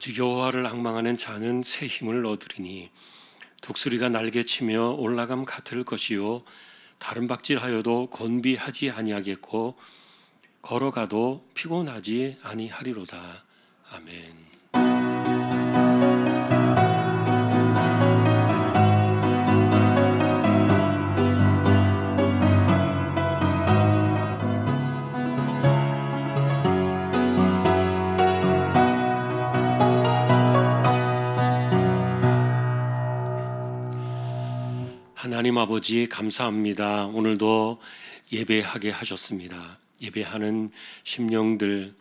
오직 여호와를 앙망하는 자는 새 힘을 얻으리니 독수리가 날개치며 올라감 같을 것이요 다른 박질하여도 곤비하지 아니하겠고 걸어가도 피곤하지 아니하리로다. 아멘. 하나님 아버지 감사합니다. 오늘도 예배하게 하셨습니다. 예배하는 심령들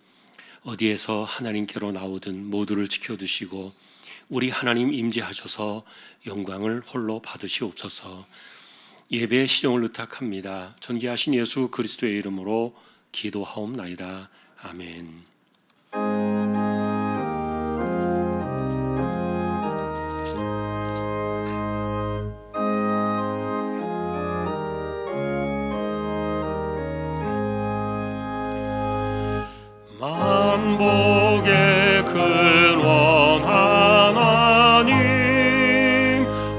어디에서 하나님께로 나오든 모두를 지켜두시고 우리 하나님 임재하셔서 영광을 홀로 받으시옵소서. 예배의 시종을 의탁합니다. 존귀하신 예수 그리스도의 이름으로 기도하옵나이다. 아멘. 만복의 근원 하나님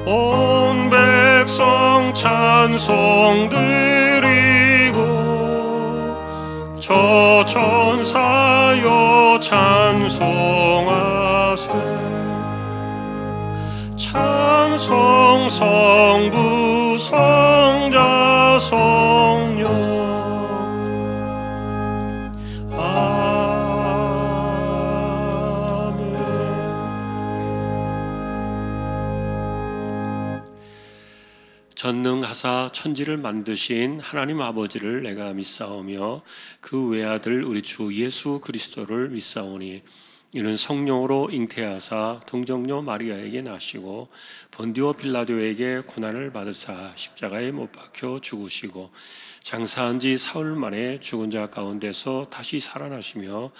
온 백성 찬송 드리고 저 천사여 찬송하세 찬송 성부 성자 성령 전능하사 천지를 만드신 하나님 아버지를 내가 믿사오며 그 외아들 우리 주 예수 그리스도를 믿사오니 이는 성령으로 잉태하사 동정녀 마리아에게 나시고 본디오 빌라도에게 고난을 받으사 십자가에 못 박혀 죽으시고 장사한 지 사흘 만에 죽은 자 가운데서 다시 살아나시며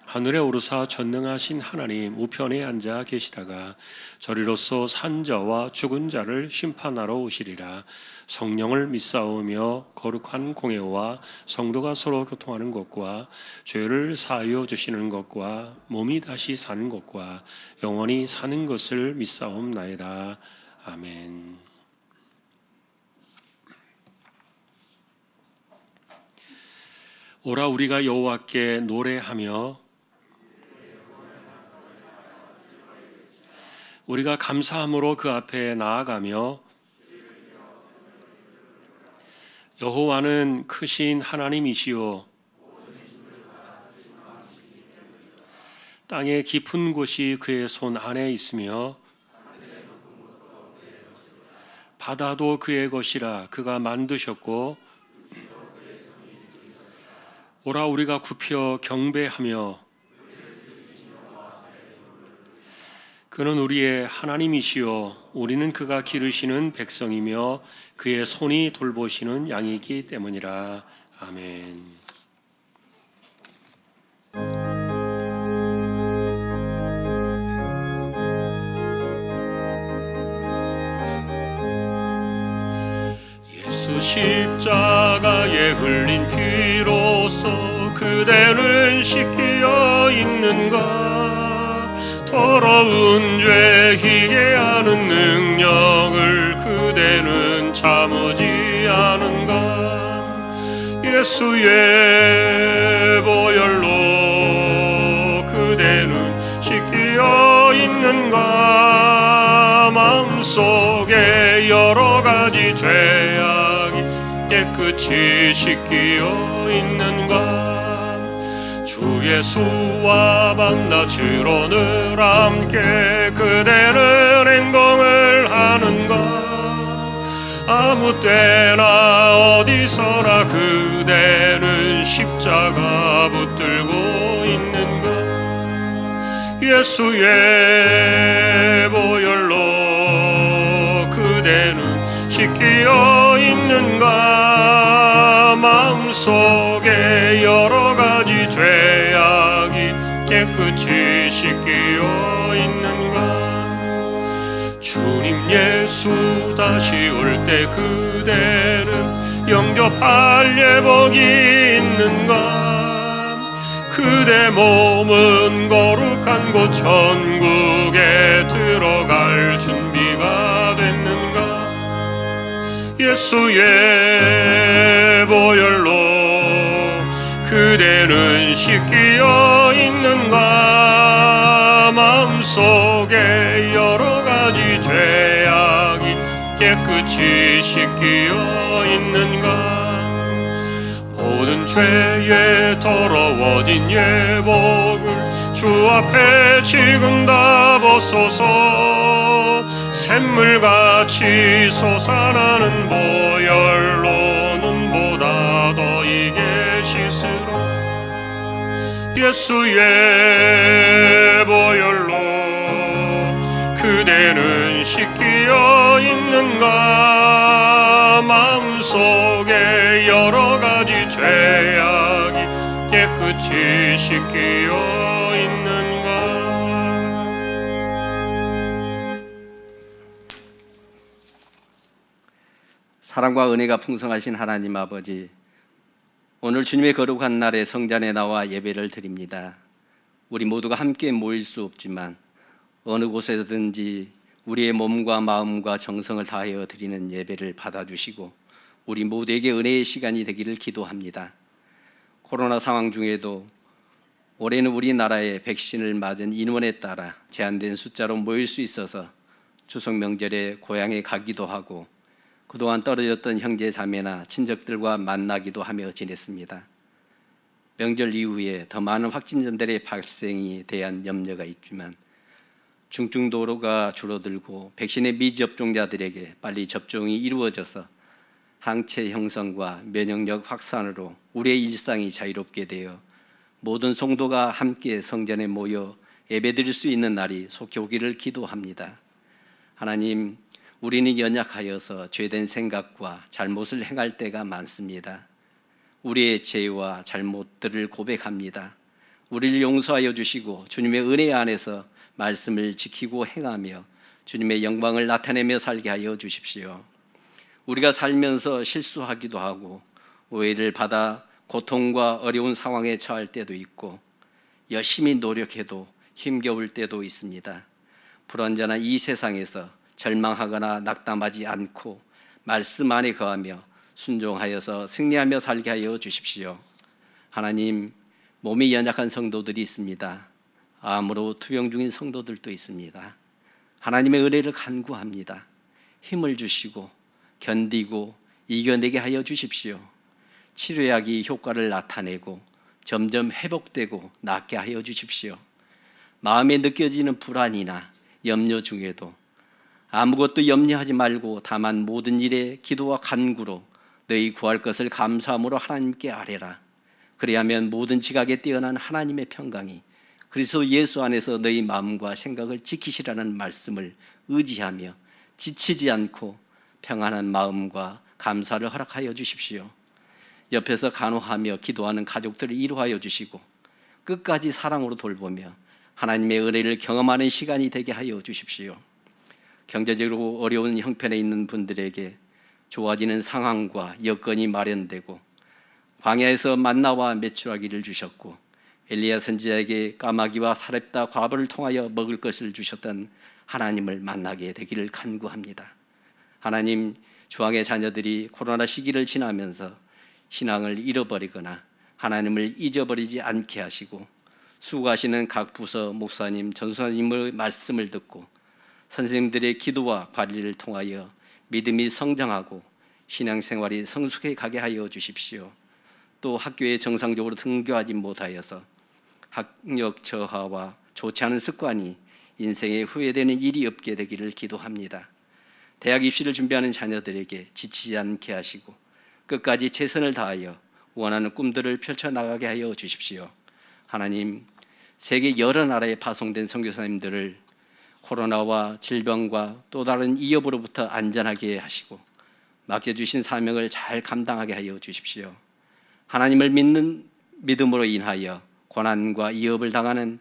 하늘에 오르사 전능하신 하나님 우편에 앉아 계시다가 저리로서 산 자와 죽은 자를 심판하러 오시리라. 성령을 믿사오며 거룩한 공회와 성도가 서로 교통하는 것과 죄를 사하여 주시는 것과 몸이 다시 사는 것과 영원히 사는 것을 믿사옵나이다. 아멘. 오라 우리가 여호와께 노래하며 우리가 감사함으로 그 앞에 나아가며 여호와는 크신 하나님이시오 땅의 깊은 곳이 그의 손 안에 있으며 바다도 그의 것이라 그가 만드셨고 오라 우리가 굽혀 경배하며 그는 우리의 하나님이시요 우리는 그가 기르시는 백성이며 그의 손이 돌보시는 양이기 때문이라. 아멘. 예수 십자가에 흘린 피로써 그대는 씻기어 있는가 더러운 죄 희게 하는 능력을 그대는 참으지 않은가 예수의 보혈로 그대는 씻기어 있는가 마음속에 여러 가지 죄악이 깨끗이 씻기어 있는가 주 예수와 만나주로 늘 함께 그대는 행동을 하는가 아무 때나 어디서나 그대는 십자가 붙들고 있는가 예수의 보혈로 그대는 씻기어 있는가 마음속에 여러 가지 죄악이 깨끗이 씻기어 있는가 주님 예수 다시 올 때 그대는 영접할 예복이 있는가 그대 몸은 거룩한 곳 천국에 들어갈 준비가 됐는가? 예수의 보혈로 그대는 씻기어 있는가? 마음속에 여러 가지 죄악이 깨끗이 씻기어 있는가? 모든 죄에 더러워진 예복을 주 앞에 지금 다 벗소서. 샘물같이 솟아나는 보혈로 눈보다 더 이게 씻으라. 예수의 보혈로 그대는 씻기어 있는가? 마음속에 여러 가지 죄악이 깨끗이 씻기어 있는가? 사랑과 은혜가 풍성하신 하나님 아버지, 오늘 주님의 거룩한 날에 성전에 나와 예배를 드립니다. 우리 모두가 함께 모일 수 없지만 어느 곳에든지 우리의 몸과 마음과 정성을 다하여 드리는 예배를 받아주시고 우리 모두에게 은혜의 시간이 되기를 기도합니다. 코로나 상황 중에도 올해는 우리나라의 백신을 맞은 인원에 따라 제한된 숫자로 모일 수 있어서 추석 명절에 고향에 가기도 하고 그동안 떨어졌던 형제 자매나 친척들과 만나기도 하며 지냈습니다. 명절 이후에 더 많은 확진자들의 발생에 대한 염려가 있지만 중증도로가 줄어들고 백신의 미접종자들에게 빨리 접종이 이루어져서 항체 형성과 면역력 확산으로 우리의 일상이 자유롭게 되어 모든 성도가 함께 성전에 모여 예배드릴 수 있는 날이 속히 오기를 기도합니다. 하나님, 우리는 연약하여서 죄된 생각과 잘못을 행할 때가 많습니다. 우리의 죄와 잘못들을 고백합니다. 우리를 용서하여 주시고 주님의 은혜 안에서 말씀을 지키고 행하며 주님의 영광을 나타내며 살게 하여 주십시오. 우리가 살면서 실수하기도 하고 오해를 받아 고통과 어려운 상황에 처할 때도 있고 열심히 노력해도 힘겨울 때도 있습니다. 불완전한 이 세상에서 절망하거나 낙담하지 않고 말씀 안에 거하며 순종하여서 승리하며 살게 하여 주십시오. 하나님, 몸이 연약한 성도들이 있습니다. 암으로 투병 중인 성도들도 있습니다. 하나님의 은혜를 간구합니다. 힘을 주시고 견디고 이겨내게 하여 주십시오. 치료약이 효과를 나타내고 점점 회복되고 낫게 하여 주십시오. 마음에 느껴지는 불안이나 염려 중에도 아무것도 염려하지 말고 다만 모든 일에 기도와 간구로 너희 구할 것을 감사함으로 하나님께 아뢰라. 그리하면 모든 지각에 뛰어난 하나님의 평강이 그리스도 예수 안에서 너희 마음과 생각을 지키시라는 말씀을 의지하며 지치지 않고 평안한 마음과 감사를 허락하여 주십시오. 옆에서 간호하며 기도하는 가족들을 이루하여 주시고 끝까지 사랑으로 돌보며 하나님의 은혜를 경험하는 시간이 되게 하여 주십시오. 경제적으로 어려운 형편에 있는 분들에게 좋아지는 상황과 여건이 마련되고 광야에서 만나와 메추라기를 주셨고 엘리야 선지자에게 까마귀와 사렙다 과부를 통하여 먹을 것을 주셨던 하나님을 만나게 되기를 간구합니다. 하나님, 주왕의 자녀들이 코로나 시기를 지나면서 신앙을 잃어버리거나 하나님을 잊어버리지 않게 하시고 수고하시는 각 부서 목사님, 전도사님의 말씀을 듣고 선생님들의 기도와 관리를 통하여 믿음이 성장하고 신앙생활이 성숙해 가게 하여 주십시오. 또 학교에 정상적으로 등교하지 못하여서 학력 저하와 좋지 않은 습관이 인생에 후회되는 일이 없게 되기를 기도합니다. 대학 입시를 준비하는 자녀들에게 지치지 않게 하시고 끝까지 최선을 다하여 원하는 꿈들을 펼쳐나가게 하여 주십시오. 하나님, 세계 여러 나라에 파송된 선교사님들을 코로나와 질병과 또 다른 위협으로부터 안전하게 하시고 맡겨주신 사명을 잘 감당하게 하여 주십시오. 하나님을 믿는 믿음으로 인하여 고난과 위협을 당하는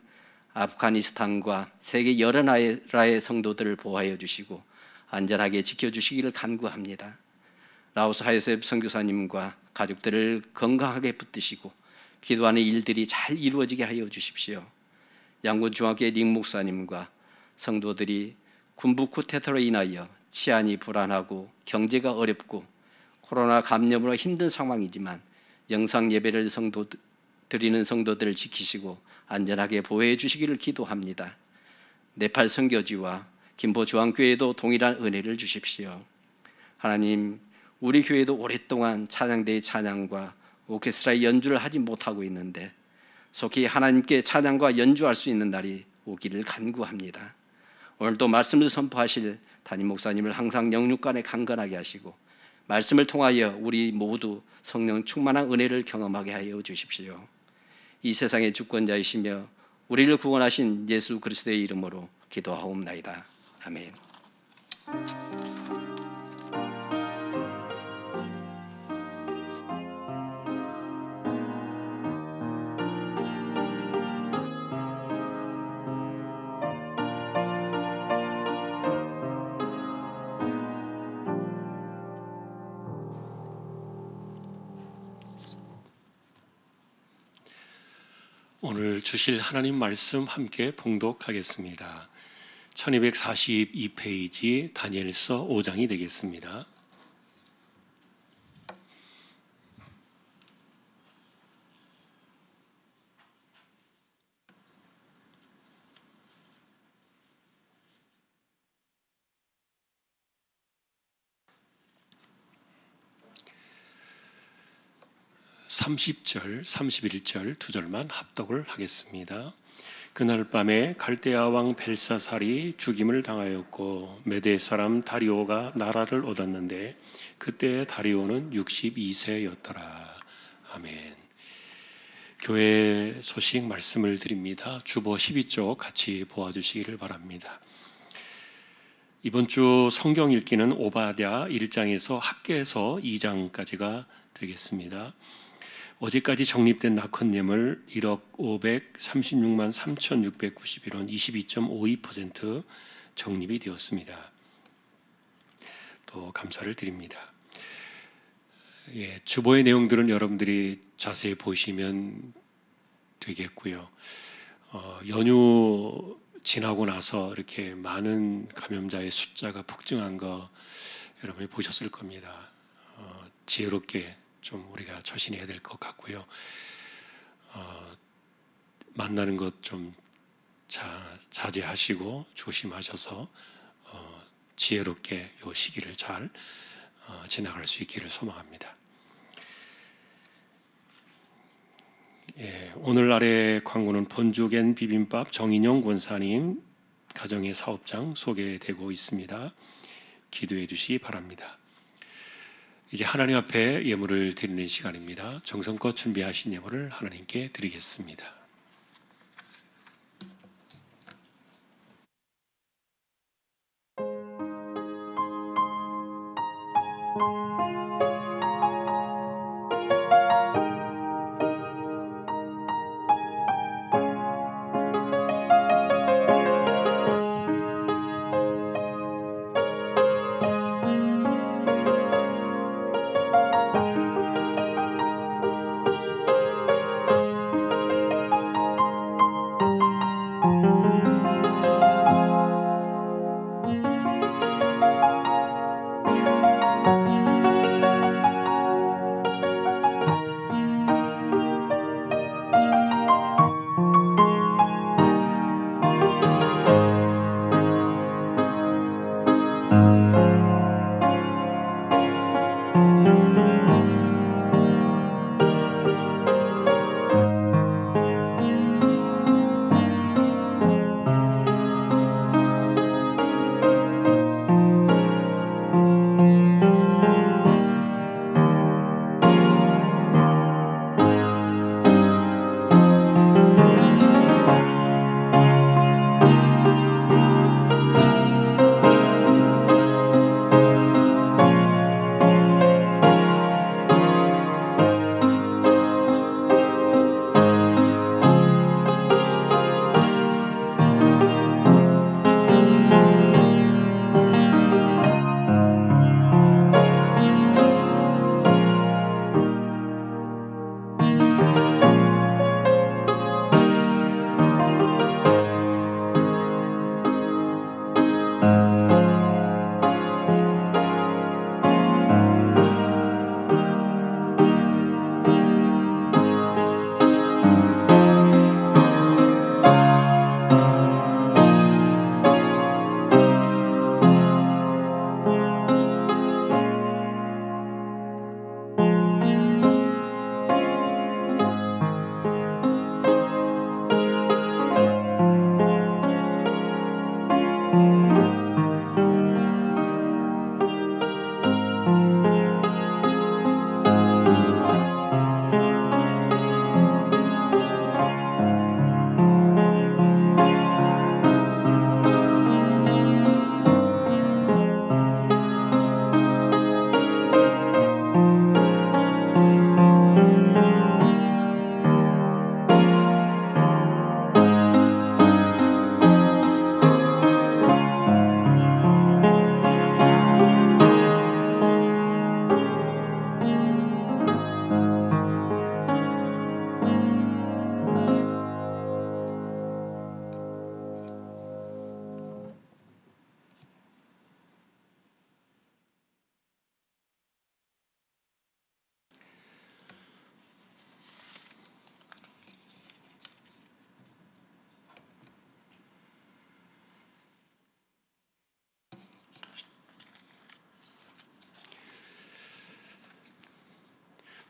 아프가니스탄과 세계 여러 나라의 성도들을 보호하여 주시고 안전하게 지켜주시기를 간구합니다. 라오스 하요셉 선교사님과 가족들을 건강하게 붙드시고 기도하는 일들이 잘 이루어지게 하여 주십시오. 양군 중학교의 링 목사님과 성도들이 군부 쿠데타로 인하여 치안이 불안하고 경제가 어렵고 코로나 감염으로 힘든 상황이지만 영상 예배를 드리는 성도들을 지키시고 안전하게 보호해 주시기를 기도합니다. 네팔 선교지와 김포 중앙교회도 동일한 은혜를 주십시오. 하나님, 우리 교회도 오랫동안 찬양대의 찬양과 오케스트라의 연주를 하지 못하고 있는데 속히 하나님께 찬양과 연주할 수 있는 날이 오기를 간구합니다. 오늘도 말씀을 선포하실 담임 목사님을 항상 영육간에 강건하게 하시고 말씀을 통하여 우리 모두 성령 충만한 은혜를 경험하게 하여 주십시오. 이 세상의 주권자이시며 우리를 구원하신 예수 그리스도의 이름으로 기도하옵나이다. 아멘. 오늘 주실 하나님 말씀 함께 봉독하겠습니다. 1242페이지 다니엘서 5장이 되겠습니다. (30절) (31절) 두 절만 합독을 하겠습니다. 그날 밤에 갈대아 왕 벨사살이 죽임을 당하였고 메대 사람 다리오가 나라를 얻었는데 그때 다리오는 62세였더라. 아멘. 교회 소식 말씀을 드립니다. 주보 12쪽 같이 보아주시기를 바랍니다. 이번 주 성경 읽기는 오바댜 1장에서 학개서 2장까지가 되겠습니다. 어제까지 적립된 낙헌예물 1억 536만 3,691원 22.52% 적립이 되었습니다. 또 감사를 드립니다. 주보의 내용들은 여러분들이 자세히 보시면 되겠고요. 연휴 지나고 나서 이렇게 많은 감염자의 숫자가 폭증한 거 여러분이 보셨을 겁니다. 지혜롭게 좀 우리가 처신해야 될 것 같고요. 만나는 것 좀 자제하시고 조심하셔서 지혜롭게 이 시기를 잘 지나갈 수 있기를 소망합니다. 오늘날의 광고는 본죽엔 비빔밥 정인영 권사님 가정의 사업장 소개되고 있습니다. 기도해 주시기 바랍니다. 이제 하나님 앞에 예물을 드리는 시간입니다. 정성껏 준비하신 예물을 하나님께 드리겠습니다.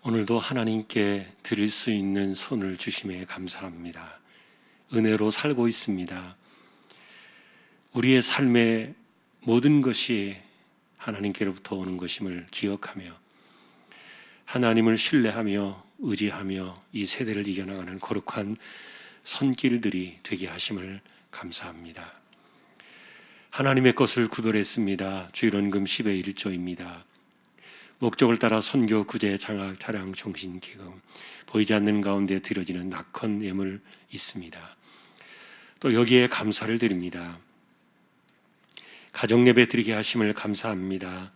오늘도 하나님께 드릴 수 있는 손을 주심에 감사합니다. 은혜로 살고 있습니다. 우리의 삶의 모든 것이 하나님께로부터 오는 것임을 기억하며 하나님을 신뢰하며 의지하며 이 세대를 이겨나가는 거룩한 손길들이 되게 하심을 감사합니다. 하나님의 것을 구별했습니다. 주일원금 10의 1조입니다. 목적을 따라 선교, 구제, 장학, 자랑, 종신, 기금, 보이지 않는 가운데 드려지는 낙헌 예물 있습니다. 또 여기에 감사를 드립니다. 가정 예배 드리게 하심을 감사합니다.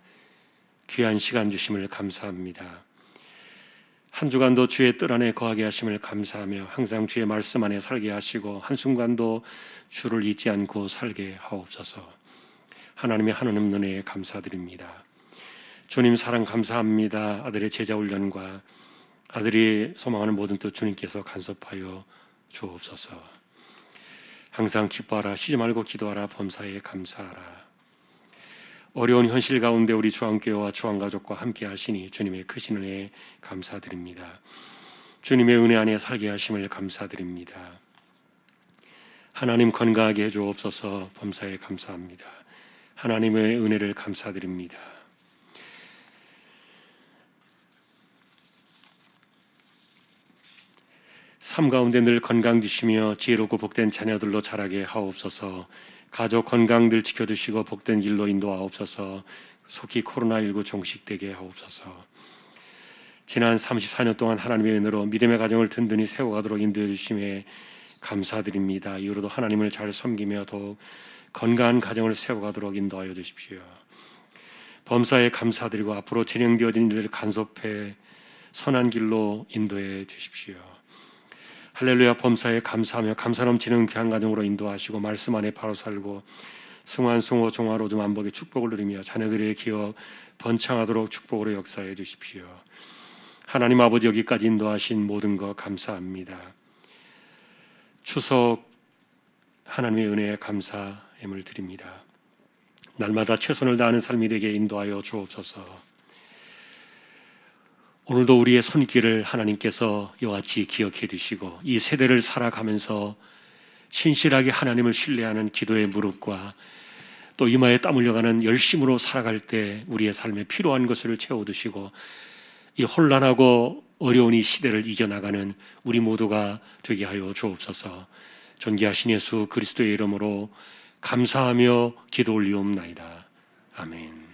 귀한 시간 주심을 감사합니다. 한 주간도 주의 뜰 안에 거하게 하심을 감사하며 항상 주의 말씀 안에 살게 하시고 한순간도 주를 잊지 않고 살게 하옵소서. 하나님의 한없는 은혜에 감사드립니다. 주님 사랑 감사합니다. 아들의 제자 훈련과 아들이 소망하는 모든 뜻 주님께서 간섭하여 주옵소서. 항상 기뻐하라, 쉬지 말고 기도하라, 범사에 감사하라. 어려운 현실 가운데 우리 주안교회와 주안가족과 함께 하시니 주님의 크신 은혜에 감사드립니다. 주님의 은혜 안에 살게 하심을 감사드립니다. 하나님 건강하게 해주옵소서. 범사에 감사합니다. 하나님의 은혜를 감사드립니다. 삶 가운데 늘 건강 주시며 지혜롭고 복된 자녀들로 자라게 하옵소서. 가족 건강들 지켜주시고 복된 길로 인도하옵소서. 속히 코로나19 종식되게 하옵소서. 지난 34년 동안 하나님의 은혜로 믿음의 가정을 든든히 세워가도록 인도해 주심에 감사드립니다. 이후로도 하나님을 잘 섬기며 더욱 건강한 가정을 세워가도록 인도하여 주십시오. 범사에 감사드리고 앞으로 진행되어진 일들을 간섭해 선한 길로 인도해 주십시오. 할렐루야. 범사에 감사하며 감사 넘치는 귀한 가정으로 인도하시고 말씀 안에 바로 살고 승환, 승호, 종화로 좀 안복의 축복을 누리며 자녀들의 기업 번창하도록 축복으로 역사해 주십시오. 하나님 아버지 여기까지 인도하신 모든 것 감사합니다. 추석 하나님의 은혜에 감사함을 드립니다. 날마다 최선을 다하는 삶이 되게 인도하여 주옵소서. 오늘도 우리의 손길을 하나님께서 이와 같이 기억해 주시고 이 세대를 살아가면서 신실하게 하나님을 신뢰하는 기도의 무릎과 또 이마에 땀 흘려가는 열심으로 살아갈 때 우리의 삶에 필요한 것을 채워두시고 이 혼란하고 어려운 이 시대를 이겨나가는 우리 모두가 되게 하여 주옵소서. 존귀하신 예수 그리스도의 이름으로 감사하며 기도 올리옵나이다. 아멘.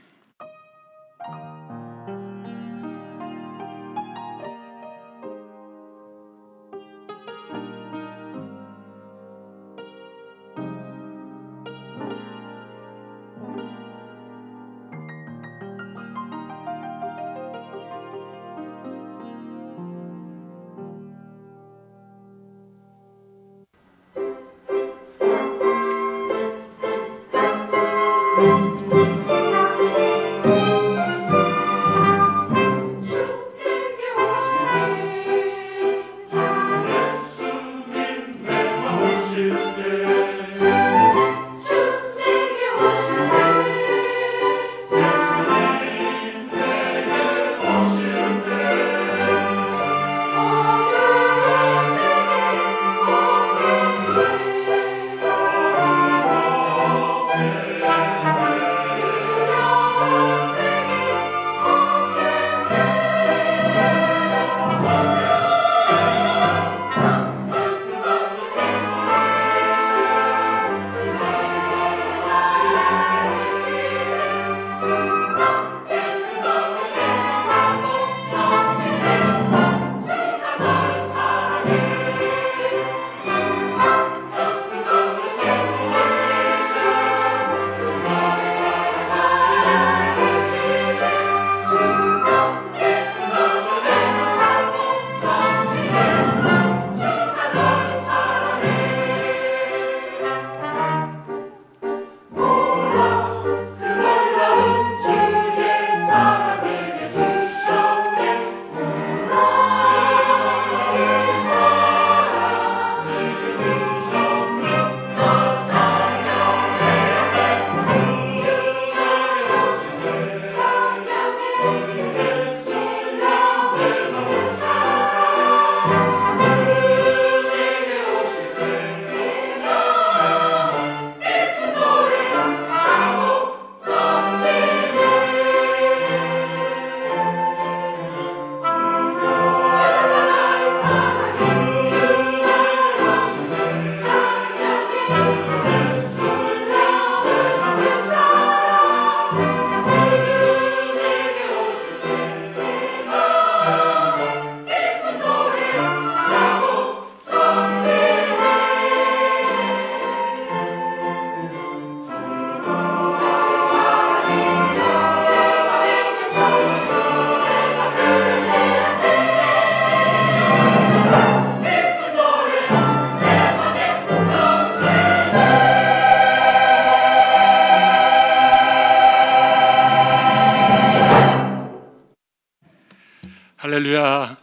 할렐루야.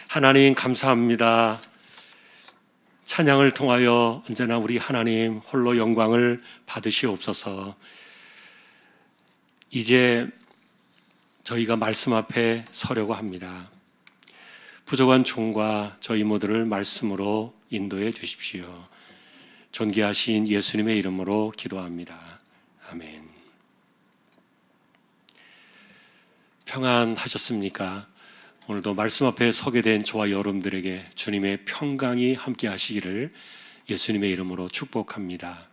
하나님 감사합니다. 찬양을 통하여 언제나 우리 하나님 홀로 영광을 받으시옵소서. 이제 저희가 말씀 앞에 서려고 합니다. 부족한 종과 저희 모두를 말씀으로 인도해 주십시오. 존귀하신 예수님의 이름으로 기도합니다. 아멘. 평안하셨습니까? 오늘도 말씀 앞에 서게 된 저와 여러분들에게 주님의 평강이 함께 하시기를 예수님의 이름으로 축복합니다.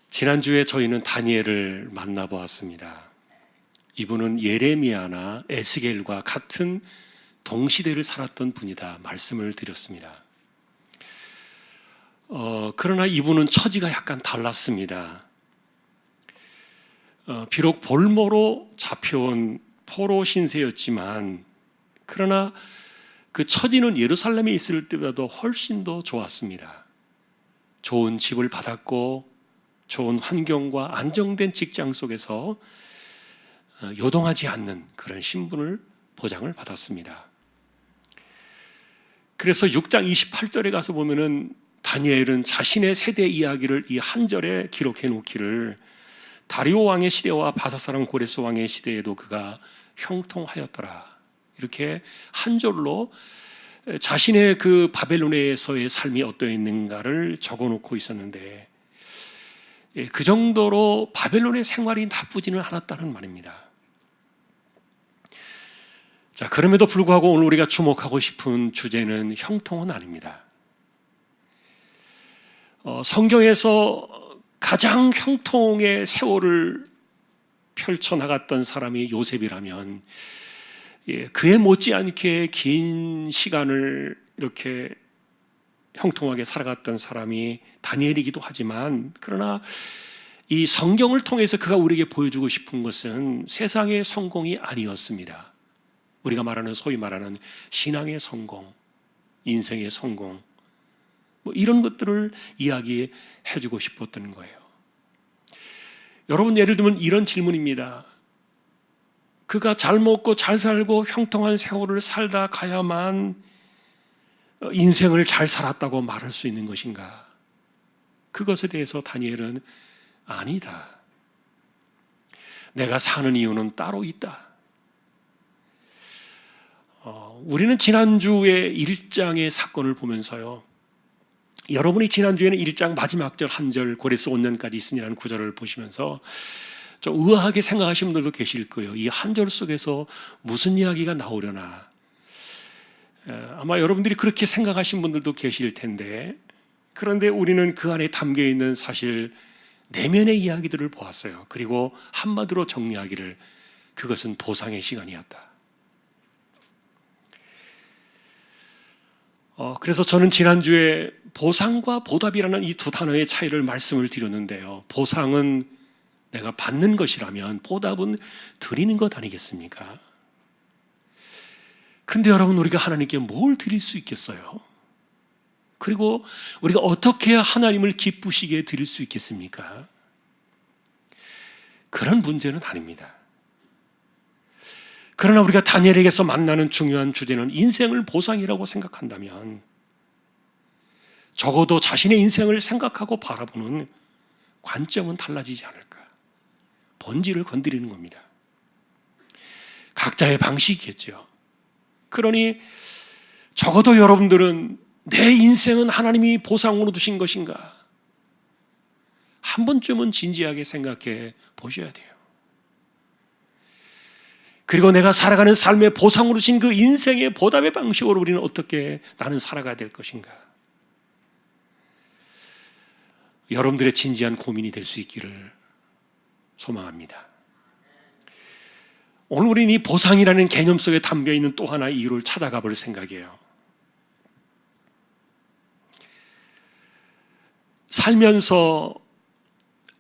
지난주에 저희는 다니엘을 만나보았습니다. 이분은 예레미야나 에스겔과 같은 동시대를 살았던 분이다 말씀을 드렸습니다. 그러나 이분은 처지가 약간 달랐습니다. 비록 볼모로 잡혀온 포로 신세였지만 그러나 그 처지는 예루살렘에 있을 때보다도 훨씬 더 좋았습니다. 좋은 집을 받았고 좋은 환경과 안정된 직장 속에서 요동하지 않는 그런 신분을 보장을 받았습니다. 그래서 6장 28절에 가서 보면은 다니엘은 자신의 세대 이야기를 이 한 절에 기록해 놓기를 다리오 왕의 시대와 바사사랑 고레스 왕의 시대에도 그가 형통하였더라. 이렇게 한 절로 자신의 그 바벨론에서의 삶이 어떠했는가를 적어놓고 있었는데 그 정도로 바벨론의 생활이 나쁘지는 않았다는 말입니다. 자, 그럼에도 불구하고 오늘 우리가 주목하고 싶은 주제는 형통은 아닙니다. 성경에서 가장 형통의 세월을 펼쳐나갔던 사람이 요셉이라면 그에 못지않게 긴 시간을 이렇게 형통하게 살아갔던 사람이 다니엘이기도 하지만 그러나 이 성경을 통해서 그가 우리에게 보여주고 싶은 것은 세상의 성공이 아니었습니다. 우리가 말하는 소위 말하는 신앙의 성공, 인생의 성공 이런 것들을 이야기해 주고 싶었던 거예요. 여러분 예를 들면 이런 질문입니다. 그가 잘 먹고 잘 살고 형통한 세월을 살다 가야만 인생을 잘 살았다고 말할 수 있는 것인가? 그것에 대해서 다니엘은 아니다. 내가 사는 이유는 따로 있다. 우리는 지난주에 1장의 사건을 보면서요. 여러분이 지난주에는 1장 마지막 절 한 절 고레스 5년까지 있으니라는 구절을 보시면서 좀 의아하게 생각하시는 분들도 계실 거예요. 이 한 절 속에서 무슨 이야기가 나오려나. 아마 여러분들이 그렇게 생각하신 분들도 계실 텐데 그런데 우리는 그 안에 담겨있는 사실 내면의 이야기들을 보았어요. 그리고 한마디로 정리하기를 그것은 보상의 시간이었다. 그래서 저는 지난주에 보상과 보답이라는 이 두 단어의 차이를 말씀을 드렸는데요. 보상은 내가 받는 것이라면 보답은 드리는 것 아니겠습니까? 그런데 여러분 우리가 하나님께 뭘 드릴 수 있겠어요? 그리고 우리가 어떻게 해야 하나님을 기쁘시게 드릴 수 있겠습니까? 그런 문제는 아닙니다. 그러나 우리가 다니엘에게서 만나는 중요한 주제는 인생을 보상이라고 생각한다면 적어도 자신의 인생을 생각하고 바라보는 관점은 달라지지 않을까. 본질을 건드리는 겁니다. 각자의 방식이겠죠. 그러니 적어도 여러분들은 내 인생은 하나님이 보상으로 두신 것인가? 한 번쯤은 진지하게 생각해 보셔야 돼요. 그리고 내가 살아가는 삶의 보상으로 주신 그 인생의 보답의 방식으로 우리는 어떻게 나는 살아가야 될 것인가? 여러분들의 진지한 고민이 될 수 있기를 소망합니다. 오늘 우리는 이 보상이라는 개념 속에 담겨있는 또 하나의 이유를 찾아가 볼 생각이에요. 살면서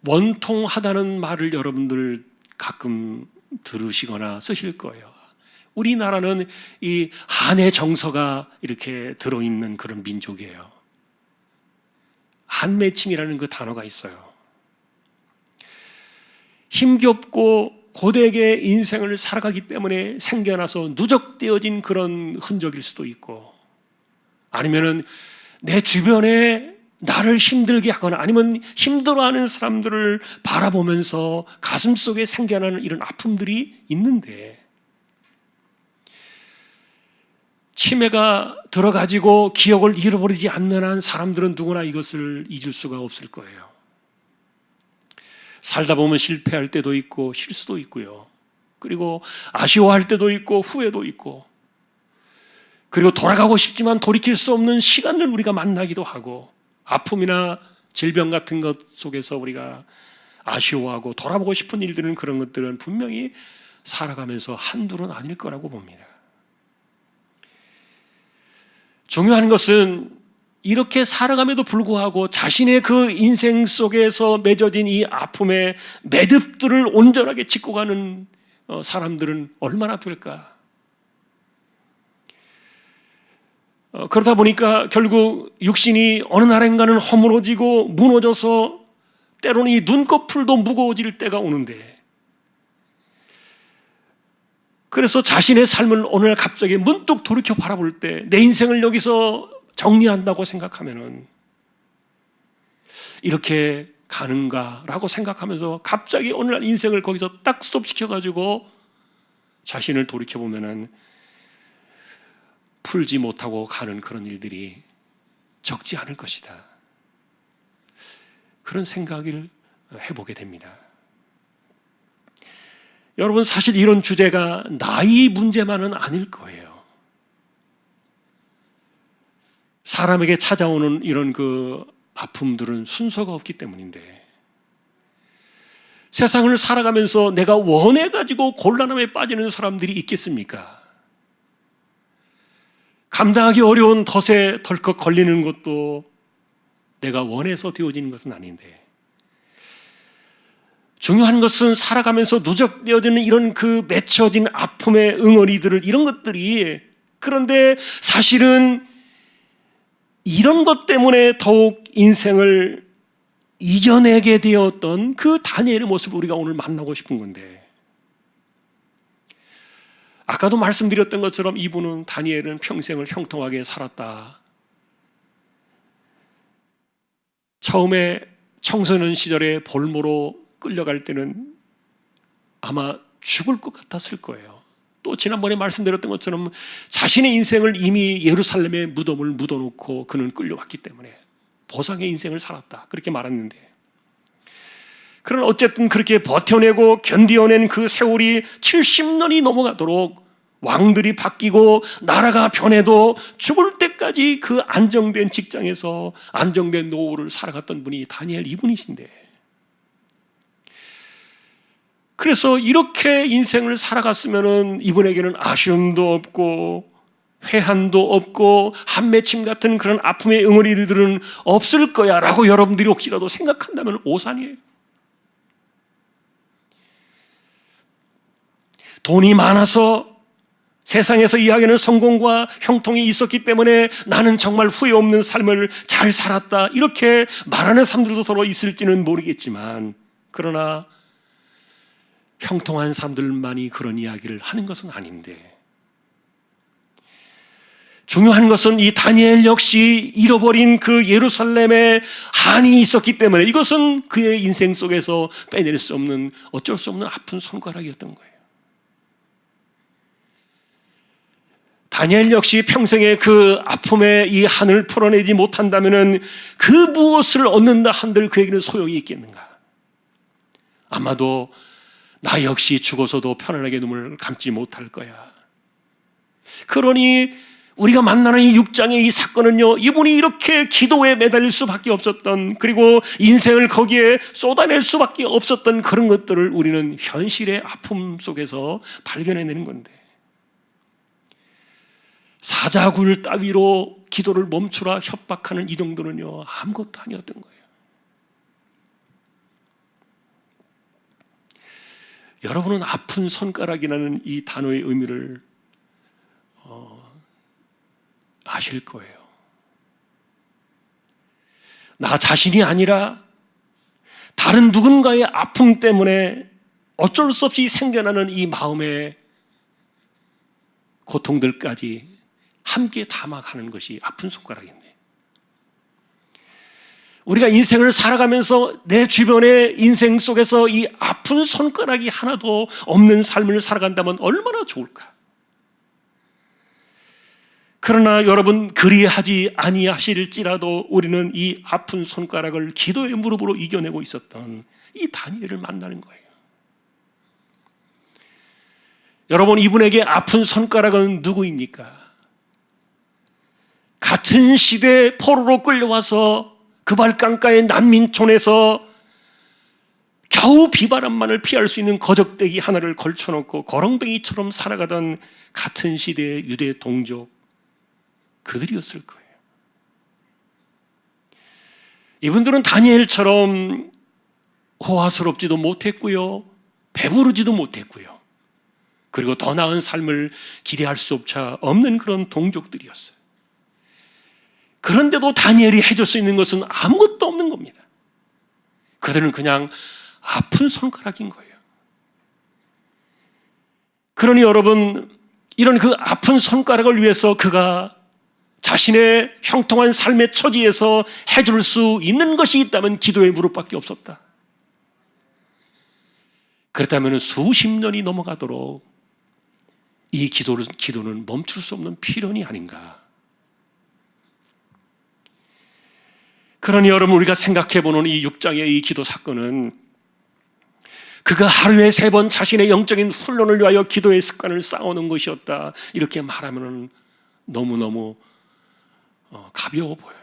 원통하다는 말을 여러분들 가끔 들으시거나 쓰실 거예요. 우리나라는 이 한의 정서가 이렇게 들어있는 그런 민족이에요. 한맺힘이라는 그 단어가 있어요. 힘겹고 고되게 인생을 살아가기 때문에 생겨나서 누적되어진 그런 흔적일 수도 있고, 아니면은 내 주변에 나를 힘들게 하거나 아니면 힘들어하는 사람들을 바라보면서 가슴속에 생겨나는 이런 아픔들이 있는데, 치매가 들어가지고 기억을 잃어버리지 않는 한 사람들은 누구나 이것을 잊을 수가 없을 거예요. 살다 보면 실패할 때도 있고 실수도 있고요. 그리고 아쉬워할 때도 있고 후회도 있고, 그리고 돌아가고 싶지만 돌이킬 수 없는 시간을 우리가 만나기도 하고, 아픔이나 질병 같은 것 속에서 우리가 아쉬워하고 돌아보고 싶은 일들은, 그런 것들은 분명히 살아가면서 한둘은 아닐 거라고 봅니다. 중요한 것은 이렇게 살아감에도 불구하고 자신의 그 인생 속에서 맺어진 이 아픔의 매듭들을 온전하게 짚고 가는 사람들은 얼마나 될까? 그러다 보니까 결국 육신이 어느 날인가는 허물어지고 무너져서 때로는 이 눈꺼풀도 무거워질 때가 오는데, 그래서 자신의 삶을 어느 날 갑자기 문득 돌이켜 바라볼 때 내 인생을 여기서 정리한다고 생각하면은 이렇게 가는가라고 생각하면서 갑자기 어느 날 인생을 거기서 딱 스톱시켜가지고 자신을 돌이켜보면은 풀지 못하고 가는 그런 일들이 적지 않을 것이다. 그런 생각을 해보게 됩니다. 여러분, 사실 이런 주제가 나이 문제만은 아닐 거예요. 사람에게 찾아오는 이런 그 아픔들은 순서가 없기 때문인데, 세상을 살아가면서 내가 원해가지고 곤란함에 빠지는 사람들이 있겠습니까? 감당하기 어려운 덫에 덜컥 걸리는 것도 내가 원해서 되어지는 것은 아닌데, 중요한 것은 살아가면서 누적되어지는 이런 그 맺혀진 아픔의 응어리들을, 이런 것들이, 그런데 사실은 이런 것 때문에 더욱 인생을 이겨내게 되었던 그 다니엘의 모습을 우리가 오늘 만나고 싶은 건데, 아까도 말씀드렸던 것처럼 이분은, 다니엘은 평생을 형통하게 살았다. 처음에 청소년 시절에 볼모로 끌려갈 때는 아마 죽을 것 같았을 거예요. 또 지난번에 말씀드렸던 것처럼 자신의 인생을 이미 예루살렘에 무덤을 묻어놓고 그는 끌려왔기 때문에 보상의 인생을 살았다, 그렇게 말했는데, 그러나 어쨌든 그렇게 버텨내고 견디어낸 그 세월이 70년이 넘어가도록 왕들이 바뀌고 나라가 변해도 죽을 때까지 그 안정된 직장에서 안정된 노후를 살아갔던 분이 다니엘 이분이신데, 그래서 이렇게 인생을 살아갔으면은 이분에게는 아쉬움도 없고 회한도 없고 한맺힘 같은 그런 아픔의 응어리들은 없을 거야 라고 여러분들이 혹시라도 생각한다면 오산이에요. 돈이 많아서 세상에서 이야기하는 성공과 형통이 있었기 때문에 나는 정말 후회 없는 삶을 잘 살았다, 이렇게 말하는 사람들도 더러 있을지는 모르겠지만, 그러나 형통한 사람들만이 그런 이야기를 하는 것은 아닌데, 중요한 것은 이 다니엘 역시 잃어버린 그 예루살렘에 한이 있었기 때문에 이것은 그의 인생 속에서 빼낼 수 없는, 어쩔 수 없는 아픈 손가락이었던 거예요. 다니엘 역시 평생의 그 아픔의 이 한을 풀어내지 못한다면 그 무엇을 얻는다 한들 그에게는 소용이 있겠는가? 아마도 나 역시 죽어서도 편안하게 눈을 감지 못할 거야. 그러니 우리가 만나는 이 6장의 이 사건은요, 이분이 이렇게 기도에 매달릴 수밖에 없었던, 그리고 인생을 거기에 쏟아낼 수밖에 없었던 그런 것들을 우리는 현실의 아픔 속에서 발견해내는 건데, 사자굴 따위로 기도를 멈추라 협박하는 이 정도는요, 아무것도 아니었던 거예요. 여러분은 아픈 손가락이라는 이 단어의 의미를 아실 거예요. 나 자신이 아니라 다른 누군가의 아픔 때문에 어쩔 수 없이 생겨나는 이 마음의 고통들까지 함께 담아가는 것이 아픈 손가락인데, 우리가 인생을 살아가면서 내 주변의 인생 속에서 이 아픈 손가락이 하나도 없는 삶을 살아간다면 얼마나 좋을까. 그러나 여러분, 그리하지 아니하실지라도 우리는 이 아픈 손가락을 기도의 무릎으로 이겨내고 있었던 이 다니엘을 만나는 거예요. 여러분, 이분에게 아픈 손가락은 누구입니까? 같은 시대에 포로로 끌려와서 그발강가의 난민촌에서 겨우 비바람만을 피할 수 있는 거적대기 하나를 걸쳐놓고 거렁뱅이처럼 살아가던 같은 시대의 유대 동족, 그들이었을 거예요. 이분들은 다니엘처럼 호화스럽지도 못했고요, 배부르지도 못했고요, 그리고 더 나은 삶을 기대할 수조차 없는 그런 동족들이었어요. 그런데도 다니엘이 해줄 수 있는 것은 아무것도 없는 겁니다. 그들은 그냥 아픈 손가락인 거예요. 그러니 여러분, 이런 그 아픈 손가락을 위해서 그가 자신의 형통한 삶의 처지에서 해줄 수 있는 것이 있다면 기도의 무릎밖에 없었다. 그렇다면 수십 년이 넘어가도록 이 기도는 멈출 수 없는 필연이 아닌가. 그러니 여러분, 우리가 생각해보는 이 6장의 이 기도 사건은 그가 하루에 3번 자신의 영적인 훈련을 위하여 기도의 습관을 쌓아오는 것이었다, 이렇게 말하면 너무너무 가벼워 보여요.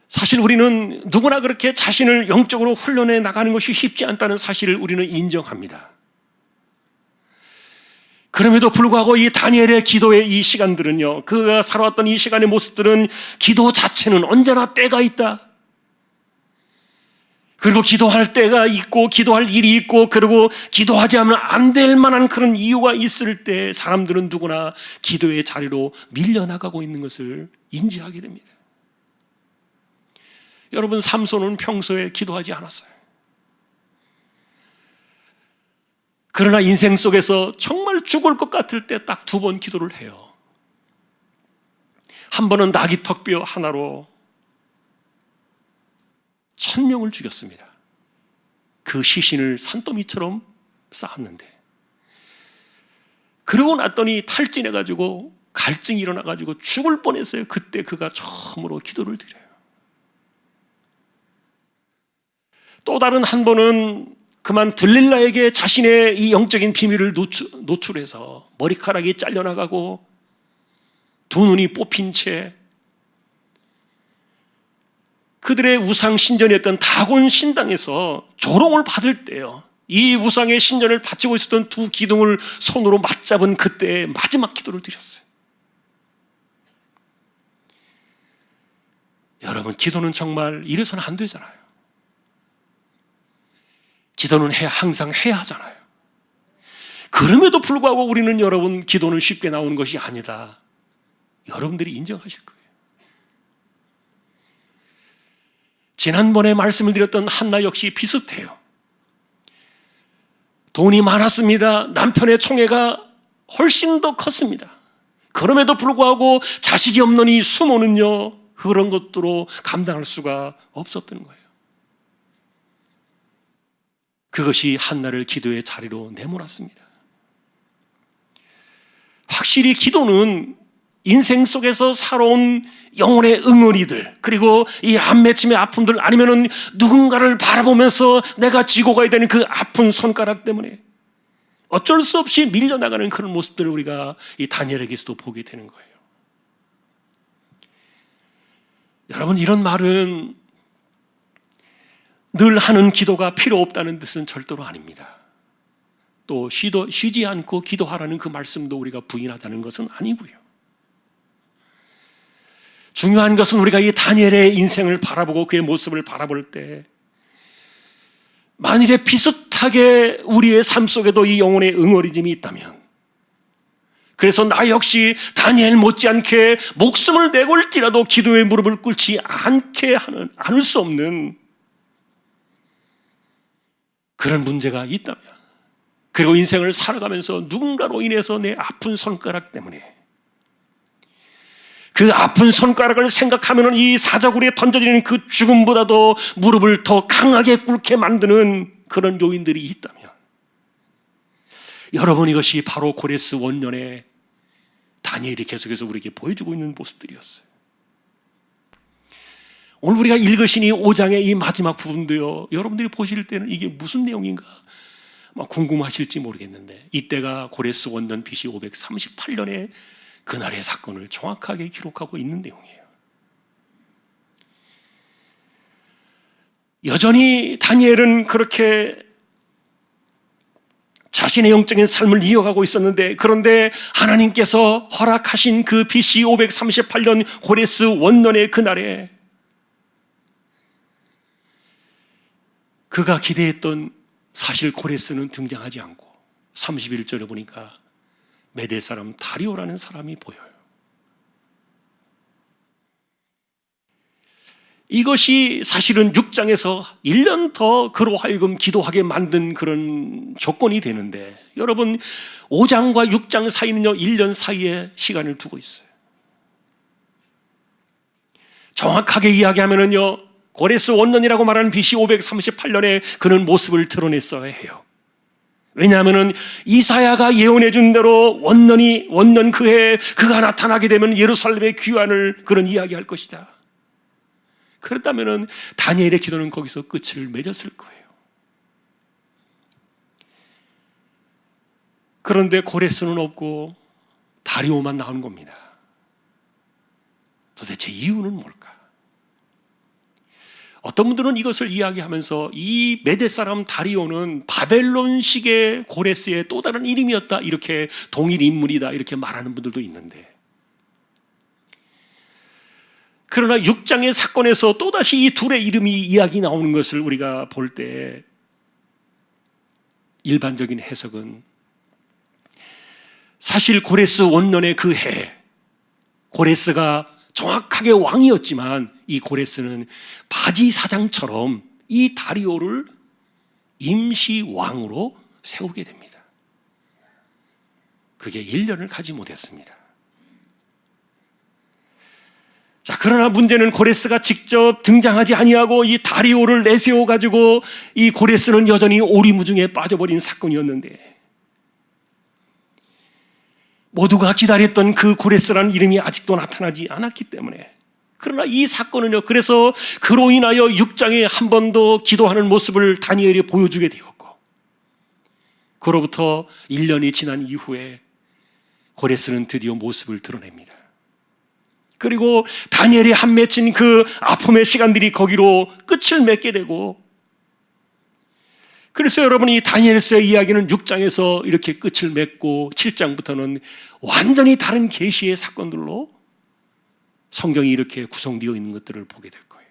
사실 우리는 누구나 그렇게 자신을 영적으로 훈련해 나가는 것이 쉽지 않다는 사실을 우리는 인정합니다. 그럼에도 불구하고 이 다니엘의 기도의 이 시간들은요, 그가 살아왔던 이 시간의 모습들은 기도 자체는 언제나 때가 있다. 그리고 기도할 때가 있고 기도할 일이 있고, 그리고 기도하지 않으면 안 될 만한 그런 이유가 있을 때 사람들은 누구나 기도의 자리로 밀려나가고 있는 것을 인지하게 됩니다. 여러분, 삼손은 평소에 기도하지 않았어요. 그러나 인생 속에서 정말 죽을 것 같을 때 딱 2번 기도를 해요. 한 번은 나귀 턱뼈 하나로 1000명을 죽였습니다. 그 시신을 산더미처럼 쌓았는데, 그러고 났더니 탈진해가지고 갈증이 일어나가지고 죽을 뻔했어요. 그때 그가 처음으로 기도를 드려요. 또 다른 한 번은 그만 들릴라에게 자신의 이 영적인 비밀을 노출해서 머리카락이 잘려나가고 2눈이 뽑힌 채 그들의 우상 신전이었던 다곤 신당에서 조롱을 받을 때요, 이 우상의 신전을 바치고 있었던 2 기둥을 손으로 맞잡은 그때의 마지막 기도를 드렸어요. 여러분, 기도는 정말 이래서는 안 되잖아요. 기도는 항상 해야 하잖아요. 그럼에도 불구하고 우리는, 여러분, 기도는 쉽게 나오는 것이 아니다, 여러분들이 인정하실 거예요. 지난번에 말씀을 드렸던 한나 역시 비슷해요. 돈이 많았습니다. 남편의 총애가 훨씬 더 컸습니다. 그럼에도 불구하고 자식이 없는 이 수모는요, 그런 것들로 감당할 수가 없었던 거예요. 그것이 한나를 기도의 자리로 내몰았습니다. 확실히 기도는 인생 속에서 살아온 영혼의 응어리들, 그리고 이 안맺힘의 아픔들, 아니면은 누군가를 바라보면서 내가 지고 가야 되는 그 아픈 손가락 때문에 어쩔 수 없이 밀려나가는 그런 모습들을 우리가 이 다니엘에게서도 보게 되는 거예요. 여러분, 이런 말은 늘 하는 기도가 필요 없다는 뜻은 절대로 아닙니다. 또 쉬지 않고 기도하라는 그 말씀도 우리가 부인하자는 것은 아니고요. 중요한 것은 우리가 이 다니엘의 인생을 바라보고 그의 모습을 바라볼 때, 만일에 비슷하게 우리의 삶 속에도 이 영혼의 응어리짐이 있다면, 그래서 나 역시 다니엘 못지않게 목숨을 내걸지라도 기도의 무릎을 꿇지 않을 수 없는 그런 문제가 있다면, 그리고 인생을 살아가면서 누군가로 인해서 내 아픈 손가락 때문에, 그 아픈 손가락을 생각하면 이 사자굴에 던져지는 그 죽음보다도 무릎을 더 강하게 꿇게 만드는 그런 요인들이 있다면, 여러분, 이것이 바로 고레스 원년에 다니엘이 계속해서 우리에게 보여주고 있는 모습들이었어요. 오늘 우리가 읽으신 이 5장의 이 마지막 부분도요, 여러분들이 보실 때는 이게 무슨 내용인가 궁금하실지 모르겠는데, 이때가 고레스 원년 BC 538년에 그날의 사건을 정확하게 기록하고 있는 내용이에요. 여전히 다니엘은 그렇게 자신의 영적인 삶을 이어가고 있었는데, 그런데 하나님께서 허락하신 그 BC 538년 고레스 원년의 그날에 그가 기대했던 사실 고레스는 등장하지 않고 31절에 보니까 메대 사람 다리오라는 사람이 보여요. 이것이 사실은 6장에서 1년 더 그로 하여금 기도하게 만든 그런 조건이 되는데, 여러분 5장과 6장 사이는요 1년 사이에 시간을 두고 있어요. 정확하게 이야기하면은요, 고레스 원년이라고 말하는 BC 538년에 그는 모습을 드러냈어야 해요. 왜냐하면 이사야가 예언해 준 대로 원년 그해 그가 나타나게 되면 예루살렘의 귀환을 그런 이야기할 것이다. 그렇다면 다니엘의 기도는 거기서 끝을 맺었을 거예요. 그런데 고레스는 없고 다리오만 나오는 겁니다. 도대체 이유는 뭘까? 어떤 분들은 이것을 이야기하면서 이 메대 사람 다리오는 바벨론식의 고레스의 또 다른 이름이었다, 이렇게 동일 인물이다 이렇게 말하는 분들도 있는데, 그러나 6장의 사건에서 또다시 이 둘의 이름이 이야기 나오는 것을 우리가 볼 때 일반적인 해석은, 사실 고레스 원년의 그 해, 고레스가 정확하게 왕이었지만 이 고레스는 바지 사장처럼 이 다리오를 임시 왕으로 세우게 됩니다. 그게 1년을 가지 못했습니다. 자, 그러나 문제는 고레스가 직접 등장하지 아니하고 이 다리오를 내세워 가지고 이 고레스는 여전히 오리무중에 빠져버린 사건이었는데, 모두가 기다렸던 그 고레스라는 이름이 아직도 나타나지 않았기 때문에, 그러나 이 사건은요, 그래서 그로 인하여 6장에 한 번 더 기도하는 모습을 다니엘이 보여주게 되었고, 그로부터 1년이 지난 이후에 고레스는 드디어 모습을 드러냅니다. 그리고 다니엘이 한 맺힌 그 아픔의 시간들이 거기로 끝을 맺게 되고, 그래서 여러분이 다니엘서의 이야기는 6장에서 이렇게 끝을 맺고 7장부터는 완전히 다른 계시의 사건들로 성경이 이렇게 구성되어 있는 것들을 보게 될 거예요.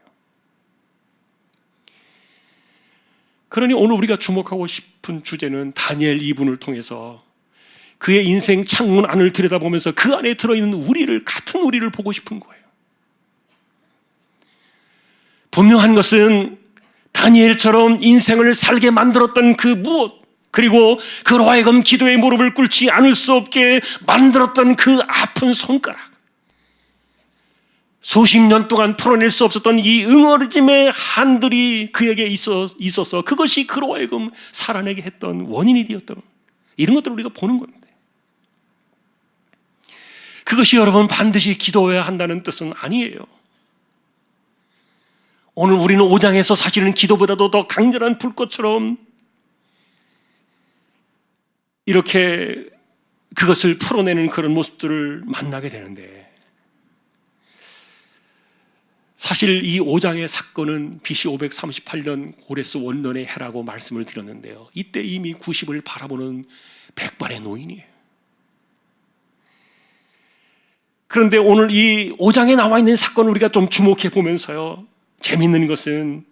그러니 오늘 우리가 주목하고 싶은 주제는 다니엘 이분을 통해서 그의 인생 창문 안을 들여다보면서 그 안에 들어있는 우리를, 같은 우리를 보고 싶은 거예요. 분명한 것은 다니엘처럼 인생을 살게 만들었던 그 무엇, 그리고 그로 하여금 기도의 무릎을 꿇지 않을 수 없게 만들었던 그 아픈 손가락, 수십 년 동안 풀어낼 수 없었던 이 응어리짐의 한들이 그에게 있어서 그것이 그로 하여금 살아내게 했던 원인이 되었던, 이런 것들을 우리가 보는 건데, 그것이 여러분 반드시 기도해야 한다는 뜻은 아니에요. 오늘 우리는 5장에서 사실은 기도보다도 더 강렬한 불꽃처럼 이렇게 그것을 풀어내는 그런 모습들을 만나게 되는데, 사실 이 5장의 사건은 BC 538년 고레스 원년의 해라고 말씀을 드렸는데요, 이때 이미 90을 바라보는 백발의 노인이에요. 그런데 오늘 이 5장에 나와 있는 사건을 우리가 좀 주목해 보면서요, 재밌는 것은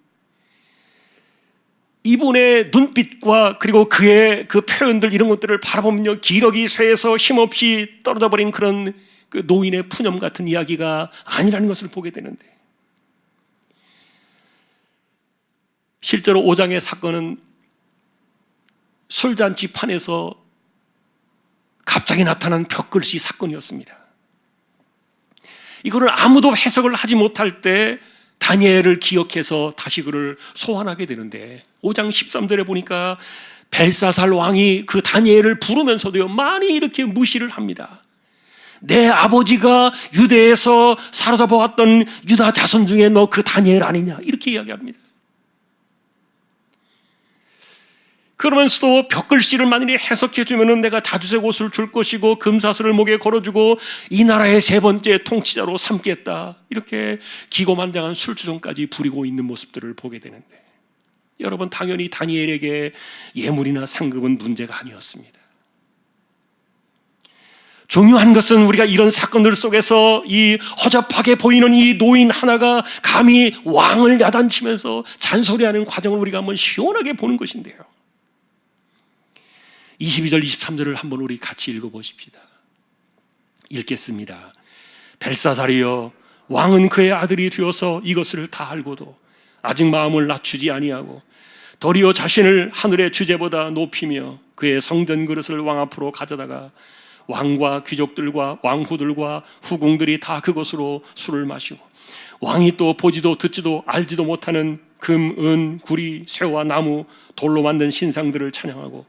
이분의 눈빛과 그리고 그의 그 표현들, 이런 것들을 바라보면요, 기력이 쇠해서 힘없이 떨어져 버린 그런 그 노인의 푸념 같은 이야기가 아니라는 것을 보게 되는데, 실제로 5장의 사건은 술잔치판에서 갑자기 나타난 벽글씨 사건이었습니다. 이거를 아무도 해석을 하지 못할 때 다니엘을 기억해서 다시 그를 소환하게 되는데 5장 13절에 보니까 벨사살 왕이 그 다니엘을 부르면서도요 많이 이렇게 무시를 합니다. 내 아버지가 유대에서 사로잡아왔던 유다 자손 중에 너 그 다니엘 아니냐 이렇게 이야기합니다. 그러면서도 벽글씨를 만일에 해석해 주면은 내가 자주색 옷을 줄 것이고 금사슬을 목에 걸어주고 이 나라의 세 번째 통치자로 삼겠다 이렇게 기고만장한 술주정까지 부리고 있는 모습들을 보게 되는데 여러분 당연히 다니엘에게 예물이나 상급은 문제가 아니었습니다. 중요한 것은 우리가 이런 사건들 속에서 이 허접하게 보이는 이 노인 하나가 감히 왕을 야단치면서 잔소리하는 과정을 우리가 한번 시원하게 보는 것인데요. 22절 23절을 한번 우리 같이 읽어보십시다. 읽겠습니다. 벨사살이여 왕은 그의 아들이 되어서 이것을 다 알고도 아직 마음을 낮추지 아니하고 도리어 자신을 하늘의 주제보다 높이며 그의 성전 그릇을 왕 앞으로 가져다가 왕과 귀족들과 왕후들과 후궁들이 다 그것으로 술을 마시고 왕이 또 보지도 듣지도 알지도 못하는 금, 은, 구리, 쇠와 나무, 돌로 만든 신상들을 찬양하고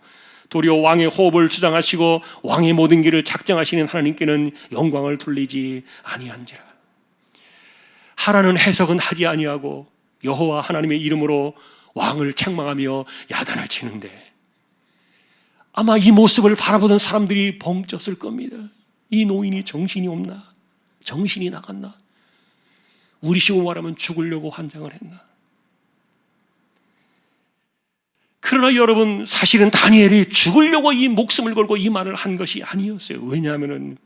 도리어 왕의 호흡을 주장하시고 왕의 모든 길을 작정하시는 하나님께는 영광을 돌리지 아니한지라. 하라는 해석은 하지 아니하고 여호와 하나님의 이름으로 왕을 책망하며 야단을 치는데 아마 이 모습을 바라보던 사람들이 벙쪘을 겁니다. 이 노인이 정신이 없나? 정신이 나갔나? 우리 식으로 말하면 죽으려고 환장을 했나? 그러나 여러분 사실은 다니엘이 죽으려고 이 목숨을 걸고 이 말을 한 것이 아니었어요. 왜냐하면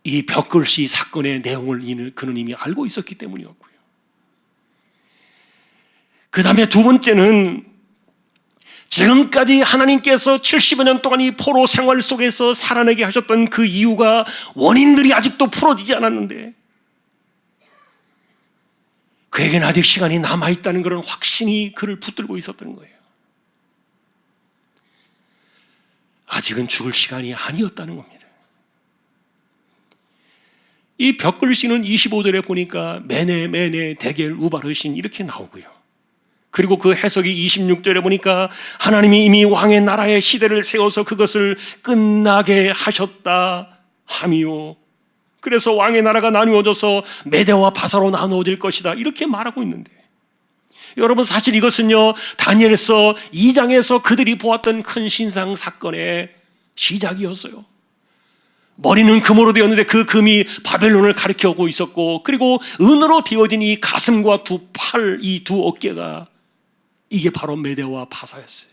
이 벽글씨 사건의 내용을 그는 이미 알고 있었기 때문이었고요. 그 다음에 두 번째는 지금까지 하나님께서 70여 년 동안 이 포로 생활 속에서 살아내게 하셨던 그 이유가 원인들이 아직도 풀어지지 않았는데 그에게는 아직 시간이 남아있다는 그런 확신이 그를 붙들고 있었던 거예요. 아직은 죽을 시간이 아니었다는 겁니다. 이 벽글씨는 25절에 보니까 메네 메네 데겔 우바르신 이렇게 나오고요. 그리고 그 해석이 26절에 보니까 하나님이 이미 왕의 나라의 시대를 세워서 그것을 끝나게 하셨다 함이요. 그래서 왕의 나라가 나누어져서 메대와 바사로 나누어질 것이다 이렇게 말하고 있는데 여러분 사실 이것은요 다니엘서 2장에서 그들이 보았던 큰 신상 사건의 시작이었어요. 머리는 금으로 되었는데 그 금이 바벨론을 가리켜오고 있었고 그리고 은으로 되어진 이 가슴과 두 팔, 이 두 어깨가 이게 바로 메대와 바사였어요.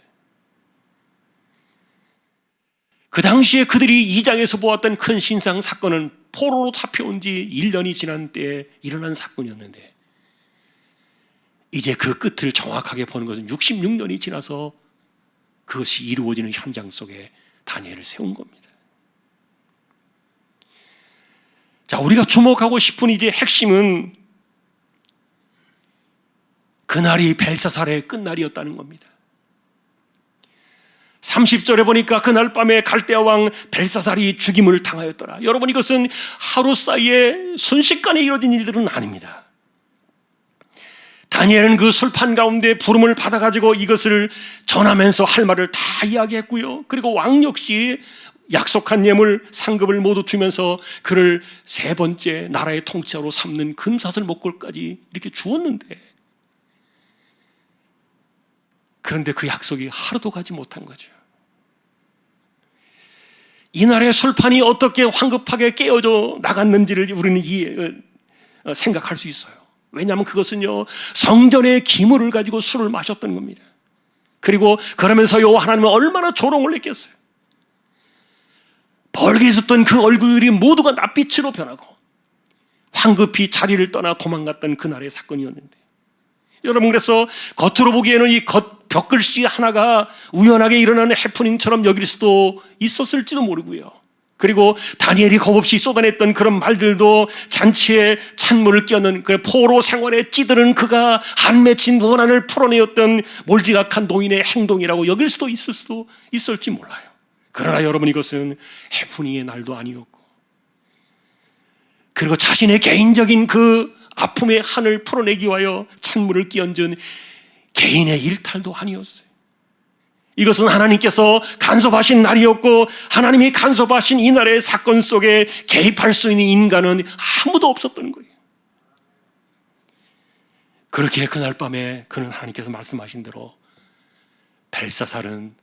그 당시에 그들이 2장에서 보았던 큰 신상 사건은 포로로 잡혀온 지 1년이 지난 때에 일어난 사건이었는데 이제 그 끝을 정확하게 보는 것은 66년이 지나서 그것이 이루어지는 현장 속에 다니엘을 세운 겁니다. 자, 우리가 주목하고 싶은 이제 핵심은 그날이 벨사살의 끝날이었다는 겁니다. 30절에 보니까 그날 밤에 갈대아 왕 벨사살이 죽임을 당하였더라. 여러분 이것은 하루 사이에 순식간에 이루어진 일들은 아닙니다. 다니엘은 그 술판 가운데 부름을 받아가지고 이것을 전하면서 할 말을 다 이야기했고요. 그리고 왕 역시 약속한 예물 상급을 모두 주면서 그를 세 번째 나라의 통치자로 삼는 금사슬 목걸까지 이렇게 주었는데 그런데 그 약속이 하루도 가지 못한 거죠. 이날의 술판이 어떻게 황급하게 깨어져 나갔는지를 우리는 생각할 수 있어요. 왜냐하면 그것은요 성전의 기물을 가지고 술을 마셨던 겁니다. 그리고 그러면서 여호와 하나님은 얼마나 조롱을 했겠어요. 벌게 있었던 그 얼굴들이 모두가 낯빛으로 변하고 황급히 자리를 떠나 도망갔던 그날의 사건이었는데 여러분 그래서 겉으로 보기에는 이 벽글씨 하나가 우연하게 일어나는 해프닝처럼 여길 수도 있었을지도 모르고요. 그리고 다니엘이 겁없이 쏟아냈던 그런 말들도 잔치에 찬물을 끼얹는 그 포로 생활에 찌드는 그가 한 맺힌 원한을 풀어내었던 몰지각한 노인의 행동이라고 여길 수도 있을지 몰라요. 그러나 여러분, 이것은 해프닝의 날도 아니었고, 그리고 자신의 개인적인 그 아픔의 한을 풀어내기 위하여 찬물을 끼얹은 개인의 일탈도 아니었어요. 이것은 하나님께서 간섭하신 날이었고, 하나님이 간섭하신 이 날의 사건 속에 개입할 수 있는 인간은 아무도 없었던 거예요. 그렇게 그날 밤에 그는 하나님께서 말씀하신 대로 벨사살은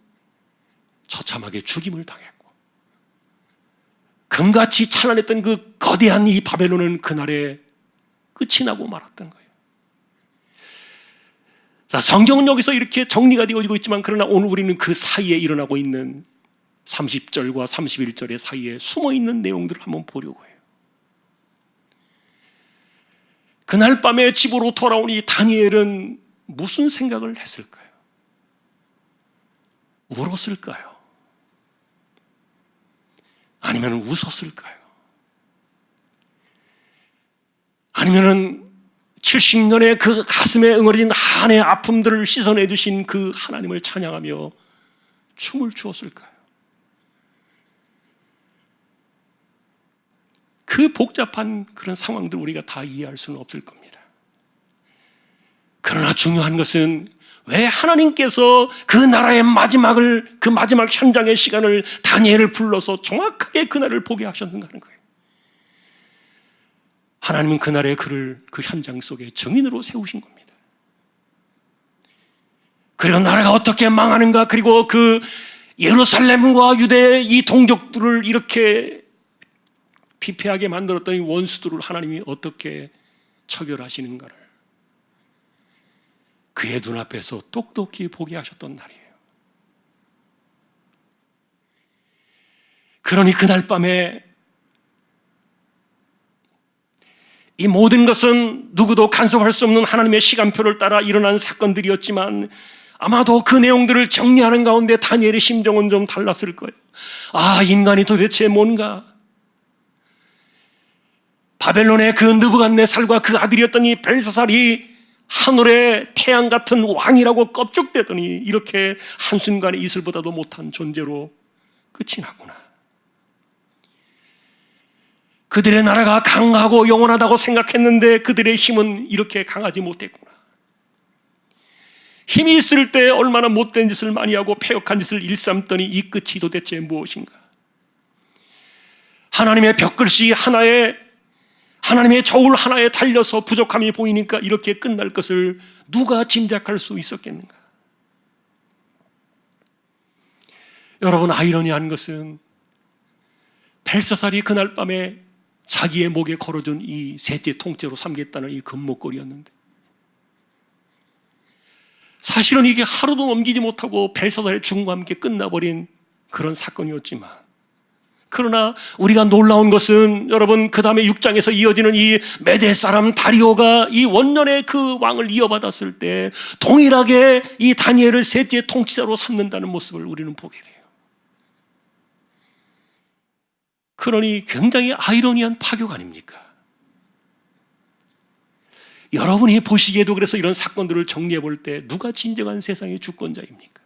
처참하게 죽임을 당했고, 금같이 찬란했던 그 거대한 이 바벨론은 그날에 끝이 나고 말았던 거예요. 자, 성경은 여기서 이렇게 정리가 되어지고 있지만, 그러나 오늘 우리는 그 사이에 일어나고 있는 30절과 31절의 사이에 숨어있는 내용들을 한번 보려고 해요. 그날 밤에 집으로 돌아온 이 다니엘은 무슨 생각을 했을까요? 울었을까요? 아니면 웃었을까요? 아니면은 70년의 그 가슴에 응어린 한의 아픔들을 씻어내 주신 그 하나님을 찬양하며 춤을 추었을까요? 그 복잡한 그런 상황들 우리가 다 이해할 수는 없을 겁니다. 그러나 중요한 것은 왜 하나님께서 그 나라의 그 마지막 현장의 시간을 다니엘을 불러서 정확하게 그날을 보게 하셨는가 하는 거예요. 하나님은 그날의 그를 그 현장 속에 증인으로 세우신 겁니다. 그리고 나라가 어떻게 망하는가, 그리고 그 예루살렘과 유대의 이 동족들을 이렇게 피폐하게 만들었던 이 원수들을 하나님이 어떻게 처결하시는가를 그의 눈앞에서 똑똑히 보게 하셨던 날이에요. 그러니 그날 밤에 이 모든 것은 누구도 간섭할 수 없는 하나님의 시간표를 따라 일어난 사건들이었지만, 아마도 그 내용들을 정리하는 가운데 다니엘의 심정은 좀 달랐을 거예요. 아, 인간이 도대체 뭔가? 바벨론의 그 느부갓네살과 그 아들이었던 이 벨사살이 하늘의 태양 같은 왕이라고 껍죽대더니 이렇게 한순간에 이슬보다도 못한 존재로 끝이 났구나. 그들의 나라가 강하고 영원하다고 생각했는데 그들의 힘은 이렇게 강하지 못했구나. 힘이 있을 때 얼마나 못된 짓을 많이 하고 패역한 짓을 일삼더니 이 끝이 도대체 무엇인가? 하나님의 벽글씨 하나에, 하나님의 저울 하나에 달려서 부족함이 보이니까 이렇게 끝날 것을 누가 짐작할 수 있었겠는가? 여러분, 아이러니한 것은 벨사살이 그날 밤에 자기의 목에 걸어준 이 셋째 통째로 삼겠다는 이 금목걸이였는데, 사실은 이게 하루도 넘기지 못하고 벨사살의 죽음과 함께 끝나버린 그런 사건이었지만, 그러나 우리가 놀라운 것은 여러분, 그 다음에 6장에서 이어지는 이 메대 사람 다리오가 이 원년의 그 왕을 이어받았을 때 동일하게 이 다니엘을 셋째 통치자로 삼는다는 모습을 우리는 보게 돼요. 그러니 굉장히 아이러니한 파격 아닙니까? 여러분이 보시기에도 그래서 이런 사건들을 정리해 볼 때 누가 진정한 세상의 주권자입니까?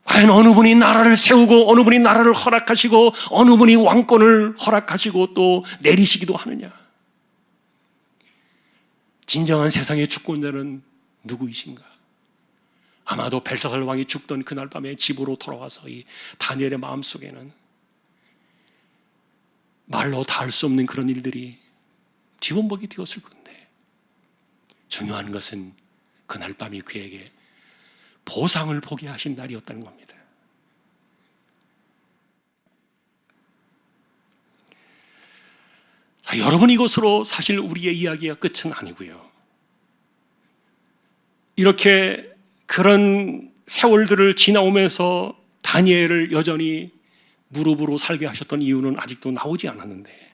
과연 어느 분이 나라를 세우고 어느 분이 나라를 허락하시고 어느 분이 왕권을 허락하시고 또 내리시기도 하느냐? 진정한 세상의 주권자는 누구이신가? 아마도 벨사살 왕이 죽던 그날 밤에 집으로 돌아와서 이 다니엘의 마음속에는 말로 다 할 수 없는 그런 일들이 뒤범벅이 되었을 건데, 중요한 것은 그날 밤이 그에게 보상을 보게 하신 날이었다는 겁니다. 자, 여러분, 이것으로 사실 우리의 이야기가 끝은 아니고요. 이렇게 그런 세월들을 지나오면서 다니엘을 여전히 무릎으로 살게 하셨던 이유는 아직도 나오지 않았는데,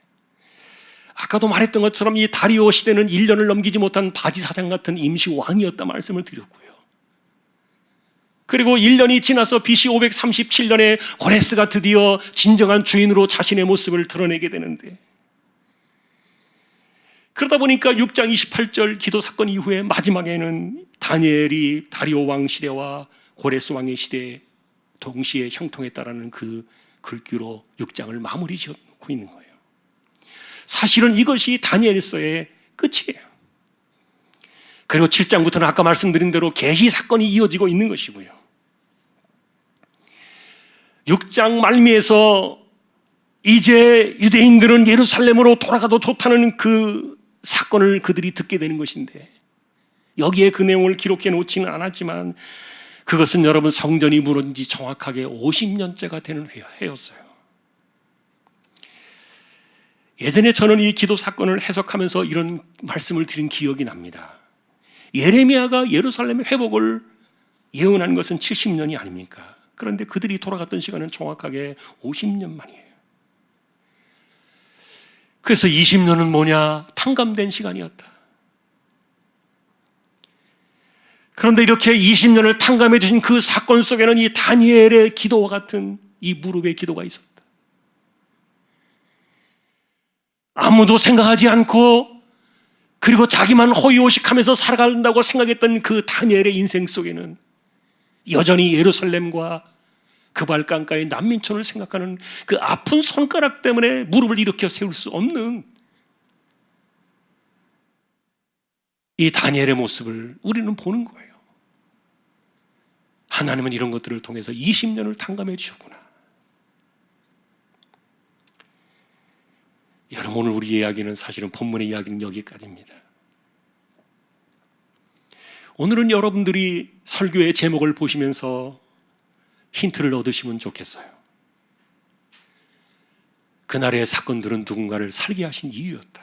아까도 말했던 것처럼 이 다리오 시대는 1년을 넘기지 못한 바지사장 같은 임시 왕이었다 말씀을 드렸고요. 그리고 1년이 지나서 BC 537년에 고레스가 드디어 진정한 주인으로 자신의 모습을 드러내게 되는데, 그러다 보니까 6장 28절 기도 사건 이후에 마지막에는 다니엘이 다리오 왕 시대와 고레스 왕의 시대에 동시에 형통했다라는 그 글귀로 6장을 마무리 지어놓고 있는 거예요. 사실은 이것이 다니엘서의 끝이에요. 그리고 7장부터는 아까 말씀드린 대로 계시 사건이 이어지고 있는 것이고요. 6장 말미에서 이제 유대인들은 예루살렘으로 돌아가도 좋다는 그 사건을 그들이 듣게 되는 것인데, 여기에 그 내용을 기록해 놓지는 않았지만 그것은 여러분 성전이 무너진 지 정확하게 50년째가 되는 해였어요. 예전에 저는 이 기도 사건을 해석하면서 이런 말씀을 드린 기억이 납니다. 예레미야가 예루살렘의 회복을 예언한 것은 70년이 아닙니까? 그런데 그들이 돌아갔던 시간은 정확하게 50년 만이에요. 그래서 20년은 뭐냐? 탕감된 시간이었다. 그런데 이렇게 20년을 탕감해 주신 그 사건 속에는 이 다니엘의 기도와 같은 이 무릎의 기도가 있었다. 아무도 생각하지 않고 그리고 자기만 호의호식하면서 살아간다고 생각했던 그 다니엘의 인생 속에는 여전히 예루살렘과 그 발강가의 난민촌을 생각하는 그 아픈 손가락 때문에 무릎을 일으켜 세울 수 없는 이 다니엘의 모습을 우리는 보는 거예요. 하나님은 이런 것들을 통해서 20년을 탕감해 주셨구나. 여러분, 오늘 우리 이야기는 사실은 본문의 이야기는 여기까지입니다. 오늘은 여러분들이 설교의 제목을 보시면서 힌트를 얻으시면 좋겠어요. 그날의 사건들은 누군가를 살게 하신 이유였다.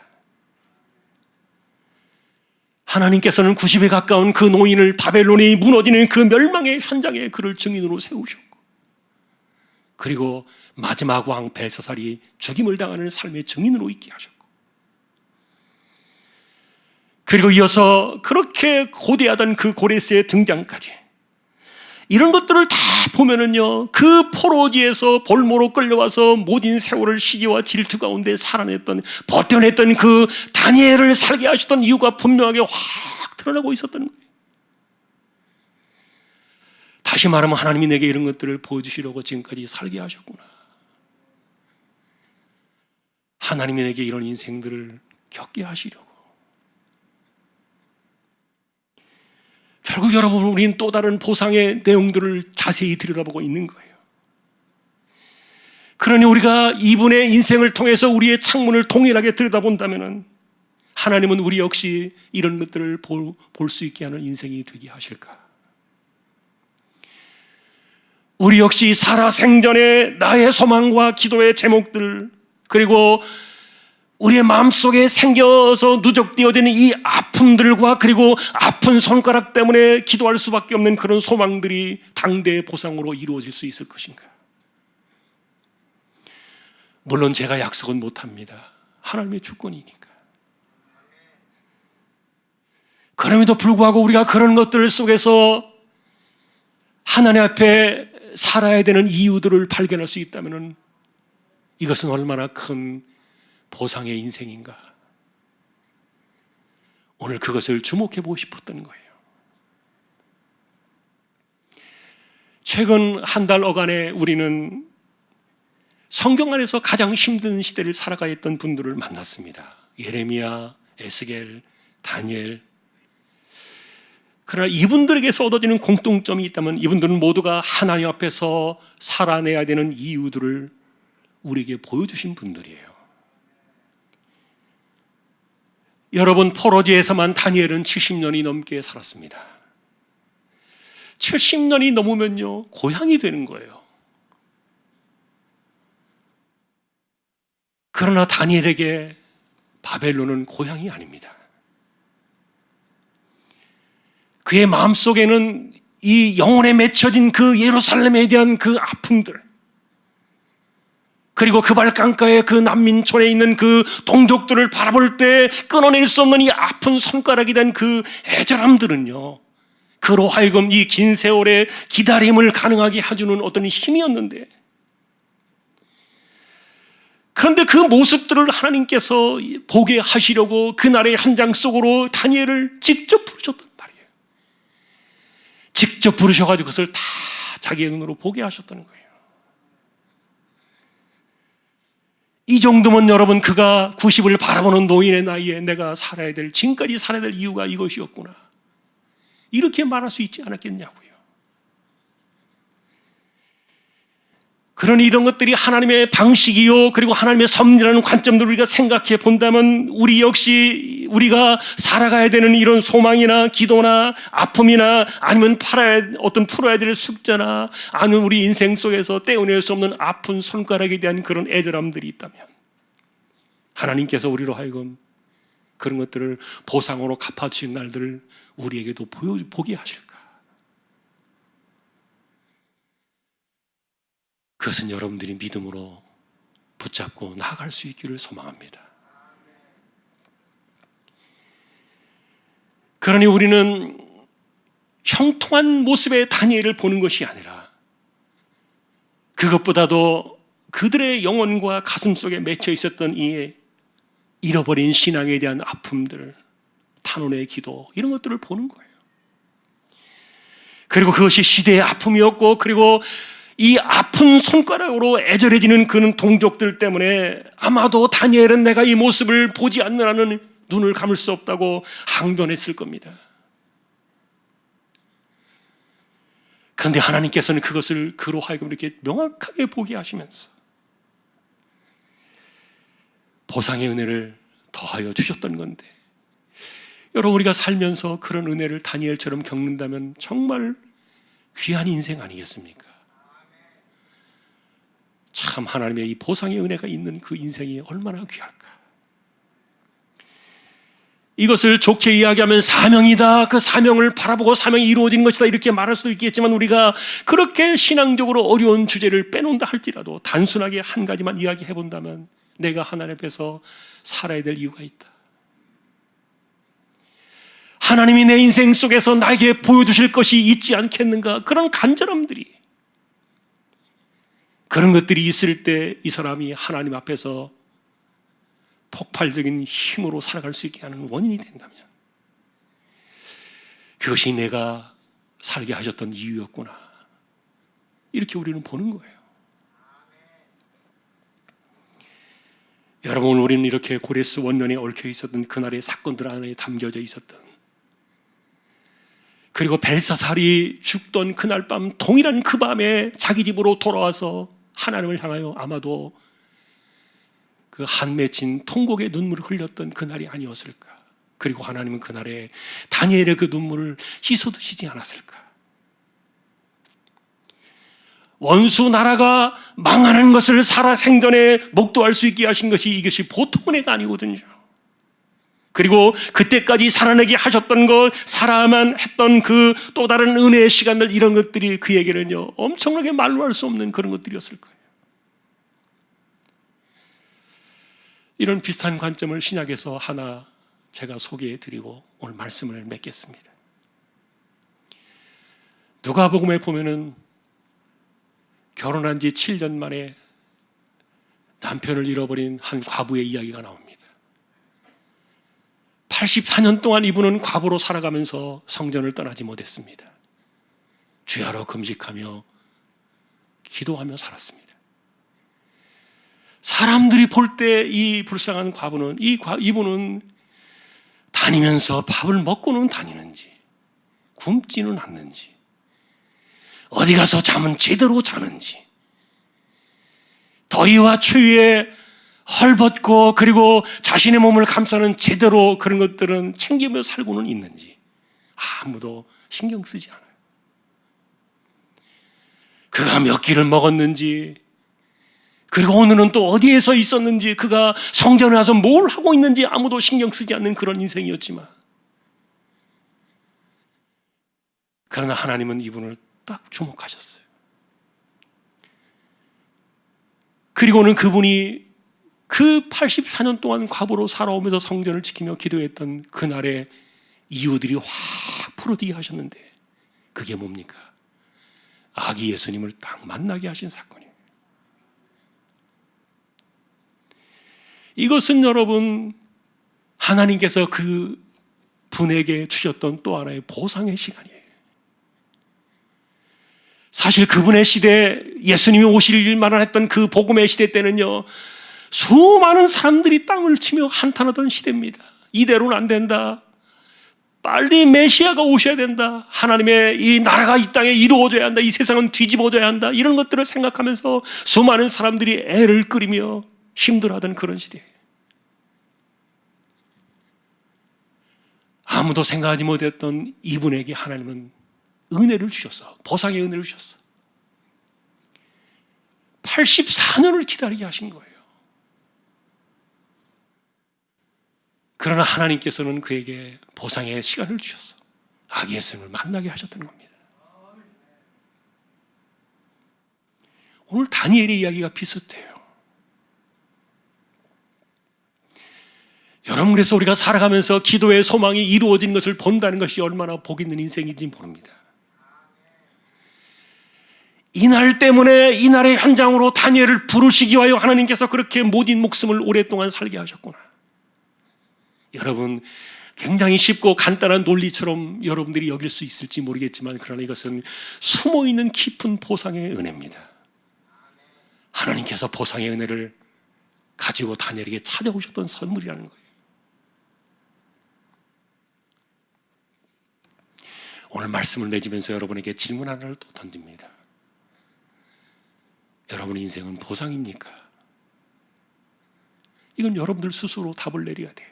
하나님께서는 90에 가까운 그 노인을 바벨론이 무너지는 그 멸망의 현장에 그를 증인으로 세우셨고, 그리고 마지막 왕 벨사살이 죽임을 당하는 삶의 증인으로 있게 하셨고, 그리고 이어서 그렇게 고대하던 그 고레스의 등장까지, 이런 것들을 다 보면은요, 그 포로지에서 볼모로 끌려와서 모진 세월을 시기와 질투 가운데 살아냈던, 버텨냈던 그 다니엘을 살게 하셨던 이유가 분명하게 확 드러나고 있었던 거예요. 다시 말하면 하나님이 내게 이런 것들을 보여주시려고 지금까지 살게 하셨구나. 하나님이 내게 이런 인생들을 겪게 하시려고. 결국 여러분, 우리는 또 다른 보상의 내용들을 자세히 들여다보고 있는 거예요. 그러니 우리가 이분의 인생을 통해서 우리의 창문을 동일하게 들여다본다면 하나님은 우리 역시 이런 것들을 볼 수 있게 하는 인생이 되게 하실까? 우리 역시 살아생전에 나의 소망과 기도의 제목들, 그리고 우리의 마음속에 생겨서 누적되어지는 이 아픔들과 그리고 아픈 손가락 때문에 기도할 수밖에 없는 그런 소망들이 당대의 보상으로 이루어질 수 있을 것인가? 물론 제가 약속은 못합니다. 하나님의 주권이니까. 그럼에도 불구하고 우리가 그런 것들 속에서 하나님 앞에 살아야 되는 이유들을 발견할 수 있다면 이것은 얼마나 큰 보상의 인생인가. 오늘 그것을 주목해 보고 싶었던 거예요. 최근 한 달 어간에 우리는 성경 안에서 가장 힘든 시대를 살아가 있던 분들을 만났습니다. 예레미야, 에스겔, 다니엘. 그러나 이분들에게서 얻어지는 공통점이 있다면 이분들은 모두가 하나님 앞에서 살아내야 되는 이유들을 우리에게 보여주신 분들이에요. 여러분, 포로지에서만 다니엘은 70년이 넘게 살았습니다. 70년이 넘으면요, 고향이 되는 거예요. 그러나 다니엘에게 바벨론은 고향이 아닙니다. 그의 마음속에는 이 영혼에 맺혀진 그 예루살렘에 대한 그 아픔들, 그리고 그 발강가에 그 난민촌에 있는 그 동족들을 바라볼 때 끊어낼 수 없는 이 아픈 손가락이 된 그 애절함들은요, 그로 하여금 이 긴 세월의 기다림을 가능하게 해주는 어떤 힘이었는데, 그런데 그 모습들을 하나님께서 보게 하시려고 그날의 현장 속으로 다니엘을 직접 부르셨단 말이에요. 직접 부르셔가지고 그것을 다 자기의 눈으로 보게 하셨다는 거예요. 이 정도면 여러분, 그가 90을 바라보는 노인의 나이에 내가 살아야 될, 지금까지 살아야 될 이유가 이것이었구나, 이렇게 말할 수 있지 않았겠냐고요. 그러니 이런 것들이 하나님의 방식이요, 그리고 하나님의 섭리라는 관점으로 우리가 생각해 본다면, 우리 역시 우리가 살아가야 되는 이런 소망이나 기도나 아픔이나 아니면 풀어야 될 숙제나 아니면 우리 인생 속에서 떼어낼 수 없는 아픈 손가락에 대한 그런 애절함들이 있다면, 하나님께서 우리로 하여금 그런 것들을 보상으로 갚아주신 날들을 우리에게도 보게 하실까? 그것은 여러분들이 믿음으로 붙잡고 나아갈 수 있기를 소망합니다. 그러니 우리는 형통한 모습의 다니엘을 보는 것이 아니라, 그것보다도 그들의 영혼과 가슴 속에 맺혀 있었던 이 잃어버린 신앙에 대한 아픔들, 탄원의 기도, 이런 것들을 보는 거예요. 그리고 그것이 시대의 아픔이었고, 그리고 이 아픈 손가락으로 애절해지는 그런 동족들 때문에 아마도 다니엘은 내가 이 모습을 보지 않느라는 눈을 감을 수 없다고 항변했을 겁니다. 그런데 하나님께서는 그것을 그로 하여금 이렇게 명확하게 보게 하시면서 보상의 은혜를 더하여 주셨던 건데, 여러분, 우리가 살면서 그런 은혜를 다니엘처럼 겪는다면 정말 귀한 인생 아니겠습니까? 참 하나님의 이 보상의 은혜가 있는 그 인생이 얼마나 귀할까? 이것을 좋게 이야기하면 사명이다, 그 사명을 바라보고 사명이 이루어진 것이다, 이렇게 말할 수도 있겠지만, 우리가 그렇게 신앙적으로 어려운 주제를 빼놓는다 할지라도 단순하게 한 가지만 이야기해 본다면, 내가 하나님 앞에서 살아야 될 이유가 있다. 하나님이 내 인생 속에서 나에게 보여주실 것이 있지 않겠는가? 그런 간절함들이, 그런 것들이 있을 때 이 사람이 하나님 앞에서 폭발적인 힘으로 살아갈 수 있게 하는 원인이 된다면, 그것이 내가 살게 하셨던 이유였구나, 이렇게 우리는 보는 거예요. 여러분, 우리는 이렇게 고레스 원년에 얽혀 있었던 그날의 사건들 안에 담겨져 있었던, 그리고 벨사살이 죽던 그날 밤, 동일한 그 밤에 자기 집으로 돌아와서 하나님을 향하여 아마도 그 한 맺힌 통곡의 눈물을 흘렸던 그날이 아니었을까? 그리고 하나님은 그날에 다니엘의 그 눈물을 씻어두시지 않았을까? 원수 나라가 망하는 것을 살아생전에 목도할 수 있게 하신 것이, 이것이 보통 은혜가 아니거든요. 그리고 그때까지 살아내게 하셨던 것, 살아야만 했던 그 또 다른 은혜의 시간들, 이런 것들이 그에게는요 엄청나게 말로 할 수 없는 그런 것들이었을 거예요. 이런 비슷한 관점을 신약에서 하나 제가 소개해 드리고 오늘 말씀을 맺겠습니다. 누가복음에 보면은 결혼한 지 7년 만에 남편을 잃어버린 한 과부의 이야기가 나옵니다. 84년 동안 이분은 과부로 살아가면서 성전을 떠나지 못했습니다. 주야로 금식하며 기도하며 살았습니다. 사람들이 볼 때 이 불쌍한 과부는, 이분은 다니면서 밥을 먹고는 다니는지, 굶지는 않는지, 어디 가서 잠은 제대로 자는지, 더위와 추위에 헐벗고 그리고 자신의 몸을 감싸는 제대로 그런 것들은 챙기며 살고는 있는지 아무도 신경 쓰지 않아요. 그가 몇 끼를 먹었는지, 그리고 오늘은 또 어디에서 있었는지, 그가 성전에 와서 뭘 하고 있는지 아무도 신경 쓰지 않는 그런 인생이었지만, 그러나 하나님은 이분을 딱 주목하셨어요. 그리고는 그분이 그 84년 동안 과부로 살아오면서 성전을 지키며 기도했던 그날의 이유들이 확 풀어지게 하셨는데, 그게 뭡니까? 아기 예수님을 딱 만나게 하신 사건이에요. 이것은 여러분, 하나님께서 그 분에게 주셨던 또 하나의 보상의 시간이에요. 사실 그분의 시대, 예수님이 오실 만한 했던 그 복음의 시대 때는요, 수많은 사람들이 땅을 치며 한탄하던 시대입니다. 이대로는 안 된다. 빨리 메시아가 오셔야 된다. 하나님의 이 나라가 이 땅에 이루어져야 한다. 이 세상은 뒤집어져야 한다. 이런 것들을 생각하면서 수많은 사람들이 애를 끓이며 힘들어하던 그런 시대예요. 아무도 생각하지 못했던 이분에게 하나님은 은혜를 주셨어. 보상의 은혜를 주셨어. 84년을 기다리게 하신 거예요. 그러나 하나님께서는 그에게 보상의 시간을 주셨어. 아기 예수님을 만나게 하셨다는 겁니다. 오늘 다니엘의 이야기가 비슷해요. 여러분, 그래서 우리가 살아가면서 기도의 소망이 이루어진 것을 본다는 것이 얼마나 복 있는 인생인지 모릅니다. 이날 때문에 이날의 현장으로 다니엘을 부르시기 위하여 하나님께서 그렇게 모진 목숨을 오랫동안 살게 하셨구나. 여러분, 굉장히 쉽고 간단한 논리처럼 여러분들이 여길 수 있을지 모르겠지만, 그러나 이것은 숨어있는 깊은 보상의 은혜입니다. 하나님께서 보상의 은혜를 가지고 다니엘에게 찾아오셨던 선물이라는 거예요. 오늘 말씀을 맺으면서 여러분에게 질문 하나를 또 던집니다. 여러분의 인생은 보상입니까? 이건 여러분들 스스로 답을 내려야 돼요.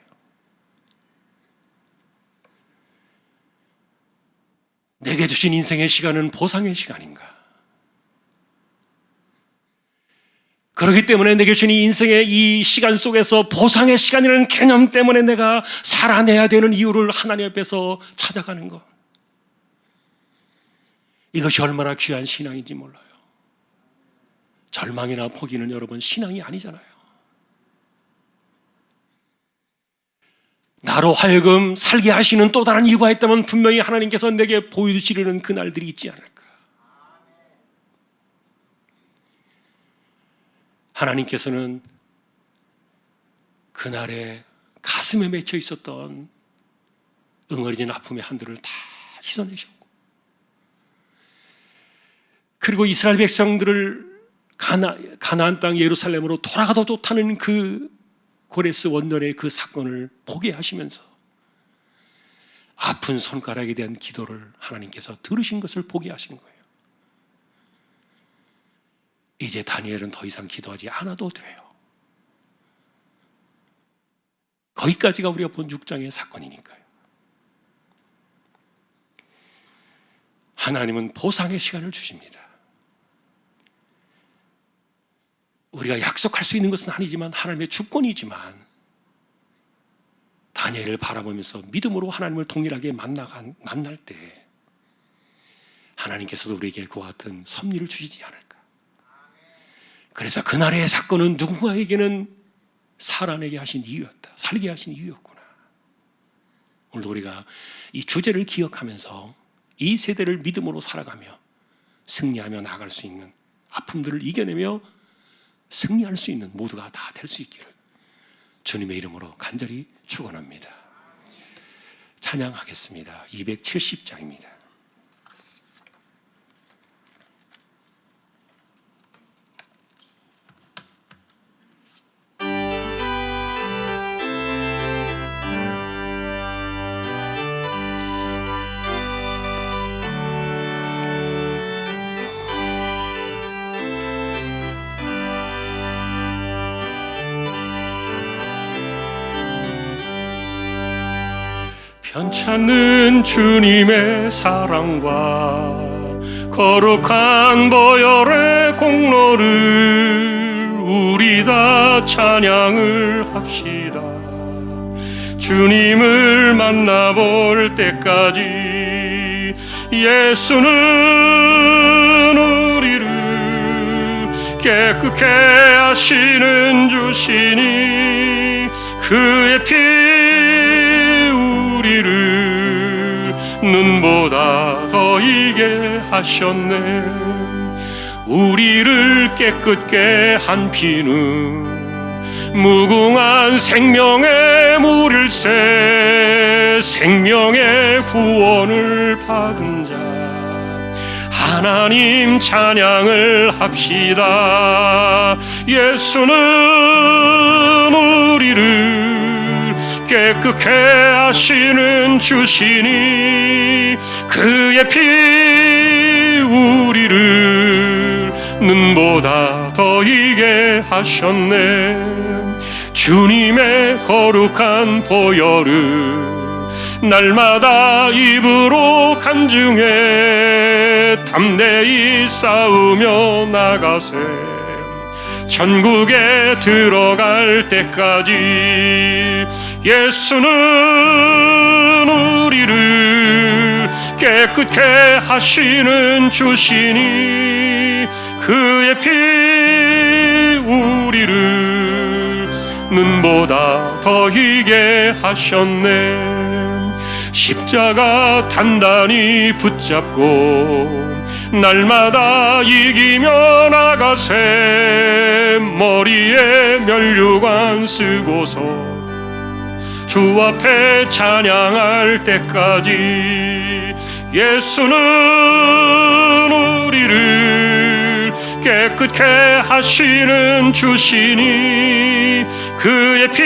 내게 주신 인생의 시간은 보상의 시간인가? 그렇기 때문에 내게 주신 인생의 이 시간 속에서 보상의 시간이라는 개념 때문에 내가 살아내야 되는 이유를 하나님 앞에서 찾아가는 것, 이것이 얼마나 귀한 신앙인지 몰라요. 절망이나 포기는 여러분 신앙이 아니잖아요. 나로 하여금 살게 하시는 또 다른 이유가 있다면 분명히 하나님께서 내게 보여주시려는 그날들이 있지 않을까. 하나님께서는 그날에 가슴에 맺혀 있었던 응어리진 아픔의 한들을 다 씻어내셨고, 그리고 이스라엘 백성들을 가나안 땅 예루살렘으로 돌아가도 좋다는 그 고레스 원년의 그 사건을 보게 하시면서 아픈 손가락에 대한 기도를 하나님께서 들으신 것을 보게 하신 거예요. 이제 다니엘은 더 이상 기도하지 않아도 돼요. 거기까지가 우리가 본 6장의 사건이니까요. 하나님은 보상의 시간을 주십니다. 우리가 약속할 수 있는 것은 아니지만 하나님의 주권이지만, 다니엘을 바라보면서 믿음으로 하나님을 동일하게 만날 때 하나님께서도 우리에게 그와 같은 섭리를 주시지 않을까. 그래서 그날의 사건은 누군가에게는 살아내게 하신 이유였다. 살게 하신 이유였구나. 오늘도 우리가 이 주제를 기억하면서 이 세대를 믿음으로 살아가며 승리하며 나아갈 수 있는, 아픔들을 이겨내며 승리할 수 있는 모두가 다 될 수 있기를 주님의 이름으로 간절히 축원합니다. 찬양하겠습니다. 270장입니다. 편찮는 주님의 사랑과 거룩한 보혈의 공로를 우리 다 찬양을 합시다. 주님을 만나볼 때까지 예수는 우리를 깨끗게 하시는 주시니, 그의 피 우리를 눈보다 더 이게 하셨네. 우리를 깨끗게 한 피는 무궁한 생명의 물일새. 생명의 구원을 받은 자 하나님 찬양을 합시다. 예수는 우리를 깨끗게 하시는 주시니 그의 피 우리를 눈보다 더 이게 하셨네. 주님의 거룩한 보혈을 날마다 입으로 간증해 담대히 싸우며 나가세. 천국에 들어갈 때까지 예수는 우리를 깨끗게 하시는 주시니 그의 피 우리를 눈보다 더 희게 하셨네. 십자가 단단히 붙잡고 날마다 이기며 나가세. 머리에 면류관 쓰고서 주 앞에 찬양할 때까지 예수는 우리를 깨끗게 하시는 주시니 그의 피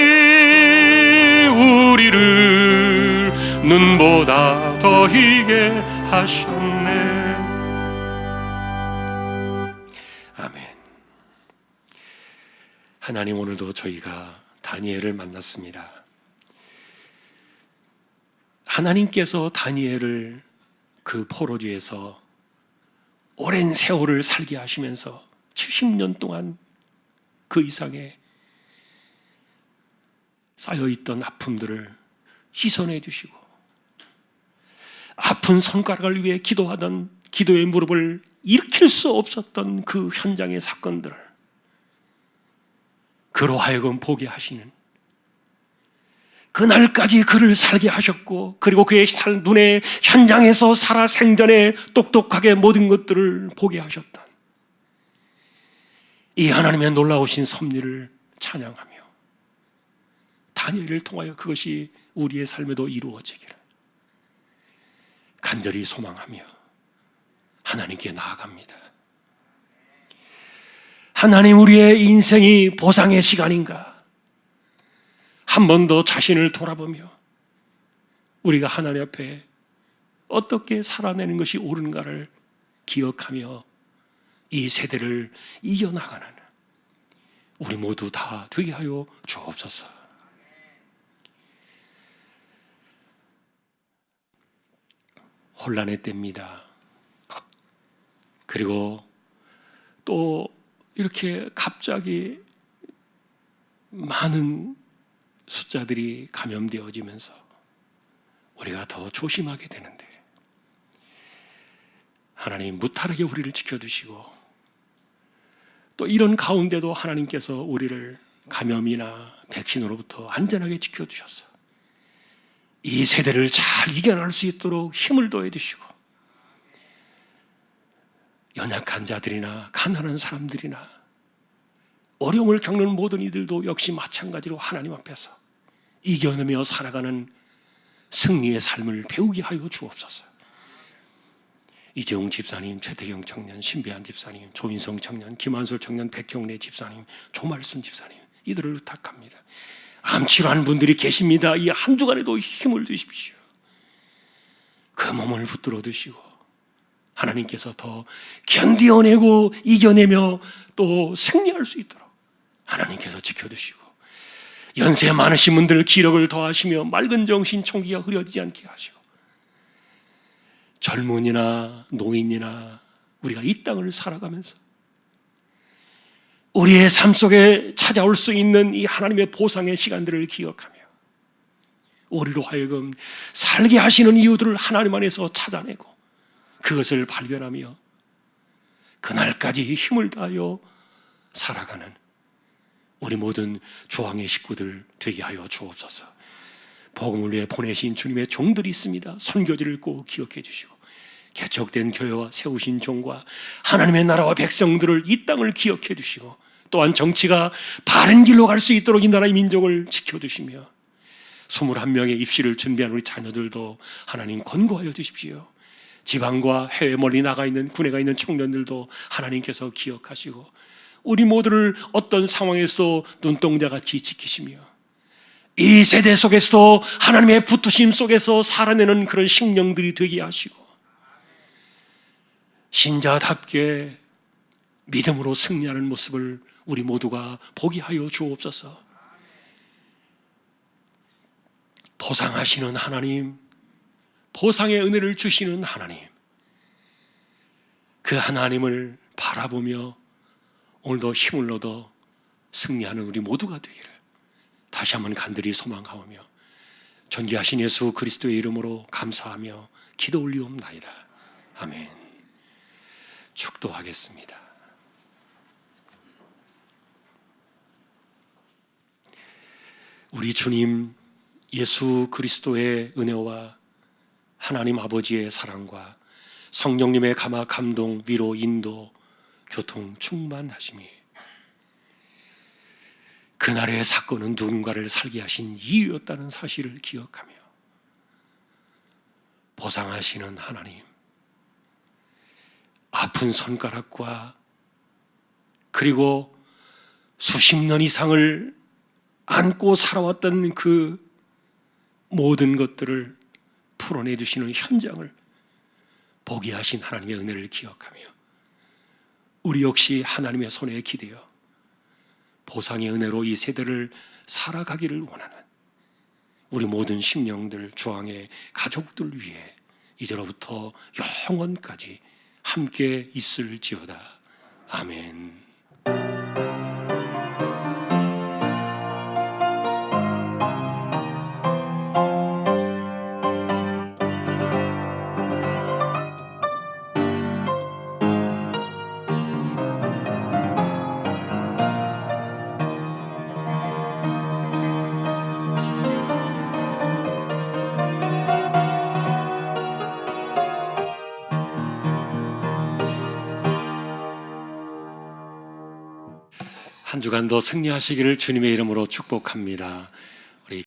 우리를 눈보다 더 희게 하셨네. 아멘. 하나님, 오늘도 저희가 다니엘을 만났습니다. 하나님께서 다니엘을 그 포로지에서 오랜 세월을 살게 하시면서 70년 동안 그 이상의 쌓여있던 아픔들을 씻어내 주시고 아픈 손가락을 위해 기도하던 기도의 무릎을 일으킬 수 없었던 그 현장의 사건들을 그로 하여금 보게 하시는, 그날까지 그를 살게 하셨고, 그리고 그의 눈에 현장에서 살아 생전에 똑똑하게 모든 것들을 보게 하셨다. 이 하나님의 놀라우신 섭리를 찬양하며 다니엘을 통하여 그것이 우리의 삶에도 이루어지기를 간절히 소망하며 하나님께 나아갑니다. 하나님, 우리의 인생이 보상의 시간인가? 한 번 더 자신을 돌아보며 우리가 하나님 앞에 어떻게 살아내는 것이 옳은가를 기억하며 이 세대를 이겨나가는 우리 모두 다 되게 하여 주옵소서. 혼란의 때입니다. 그리고 또 이렇게 갑자기 많은 숫자들이 감염되어지면서 우리가 더 조심하게 되는데, 하나님 무탈하게 우리를 지켜주시고 또 이런 가운데도 하나님께서 우리를 감염이나 백신으로부터 안전하게 지켜주셔서 이 세대를 잘 이겨낼 수 있도록 힘을 더해 주시고, 연약한 자들이나 가난한 사람들이나 어려움을 겪는 모든 이들도 역시 마찬가지로 하나님 앞에서 이겨내며 살아가는 승리의 삶을 배우게 하여 주옵소서. 이재용 집사님, 최태경 청년, 신배한 집사님, 조인성 청년, 김한솔 청년, 백경래 집사님, 조말순 집사님, 이들을 부탁합니다. 암 치료하는 분들이 계십니다. 이 한 주간에도 힘을 주십시오. 그 몸을 붙들어 두시고 하나님께서 더 견디어내고 이겨내며 또 승리할 수 있도록 하나님께서 지켜주시고, 연세 많으신 분들 기력을 더하시며 맑은 정신 총기가 흐려지지 않게 하시고, 젊은이나 노인이나 우리가 이 땅을 살아가면서 우리의 삶 속에 찾아올 수 있는 이 하나님의 보상의 시간들을 기억하며 우리로 하여금 살게 하시는 이유들을 하나님 안에서 찾아내고 그것을 발견하며 그날까지 힘을 다하여 살아가는 우리 모든 조항의 식구들 되게 하여 주옵소서. 복음을 위해 보내신 주님의 종들이 있습니다. 선교지를 꼭 기억해 주시고 개척된 교회와 세우신 종과 하나님의 나라와 백성들을, 이 땅을 기억해 주시고, 또한 정치가 바른 길로 갈 수 있도록 이 나라의 민족을 지켜주시며 21명의 입시를 준비한 우리 자녀들도 하나님 권고하여 주십시오. 지방과 해외 멀리 나가 있는, 군에 가 있는 청년들도 하나님께서 기억하시고 우리 모두를 어떤 상황에서도 눈동자같이 지키시며 이 세대 속에서도 하나님의 붙으심 속에서 살아내는 그런 식령들이 되게 하시고 신자답게 믿음으로 승리하는 모습을 우리 모두가 보게 하여 주옵소서. 보상하시는 하나님, 보상의 은혜를 주시는 하나님, 그 하나님을 바라보며 오늘도 힘을 얻어 승리하는 우리 모두가 되기를 다시 한번 간절히 소망하오며 존귀하신 예수 그리스도의 이름으로 감사하며 기도 올리옵나이다. 아멘. 축도하겠습니다. 우리 주님 예수 그리스도의 은혜와 하나님 아버지의 사랑과 성령님의 감화, 감동, 위로, 인도, 교통, 충만하심이 그날의 사건은 누군가를 살게 하신 이유였다는 사실을 기억하며 보상하시는 하나님, 아픈 손가락과 그리고 수십 년 이상을 안고 살아왔던 그 모든 것들을 풀어내 주시는 현장을 보게 하신 하나님의 은혜를 기억하며 우리 역시 하나님의 손에 기대어 보상의 은혜로 이 세대를 살아가기를 원하는 우리 모든 심령들, 주왕의 가족들 위해 이제로부터 영원까지 함께 있을지어다. 아멘. 한 주간도 승리하시기를 주님의 이름으로 축복합니다.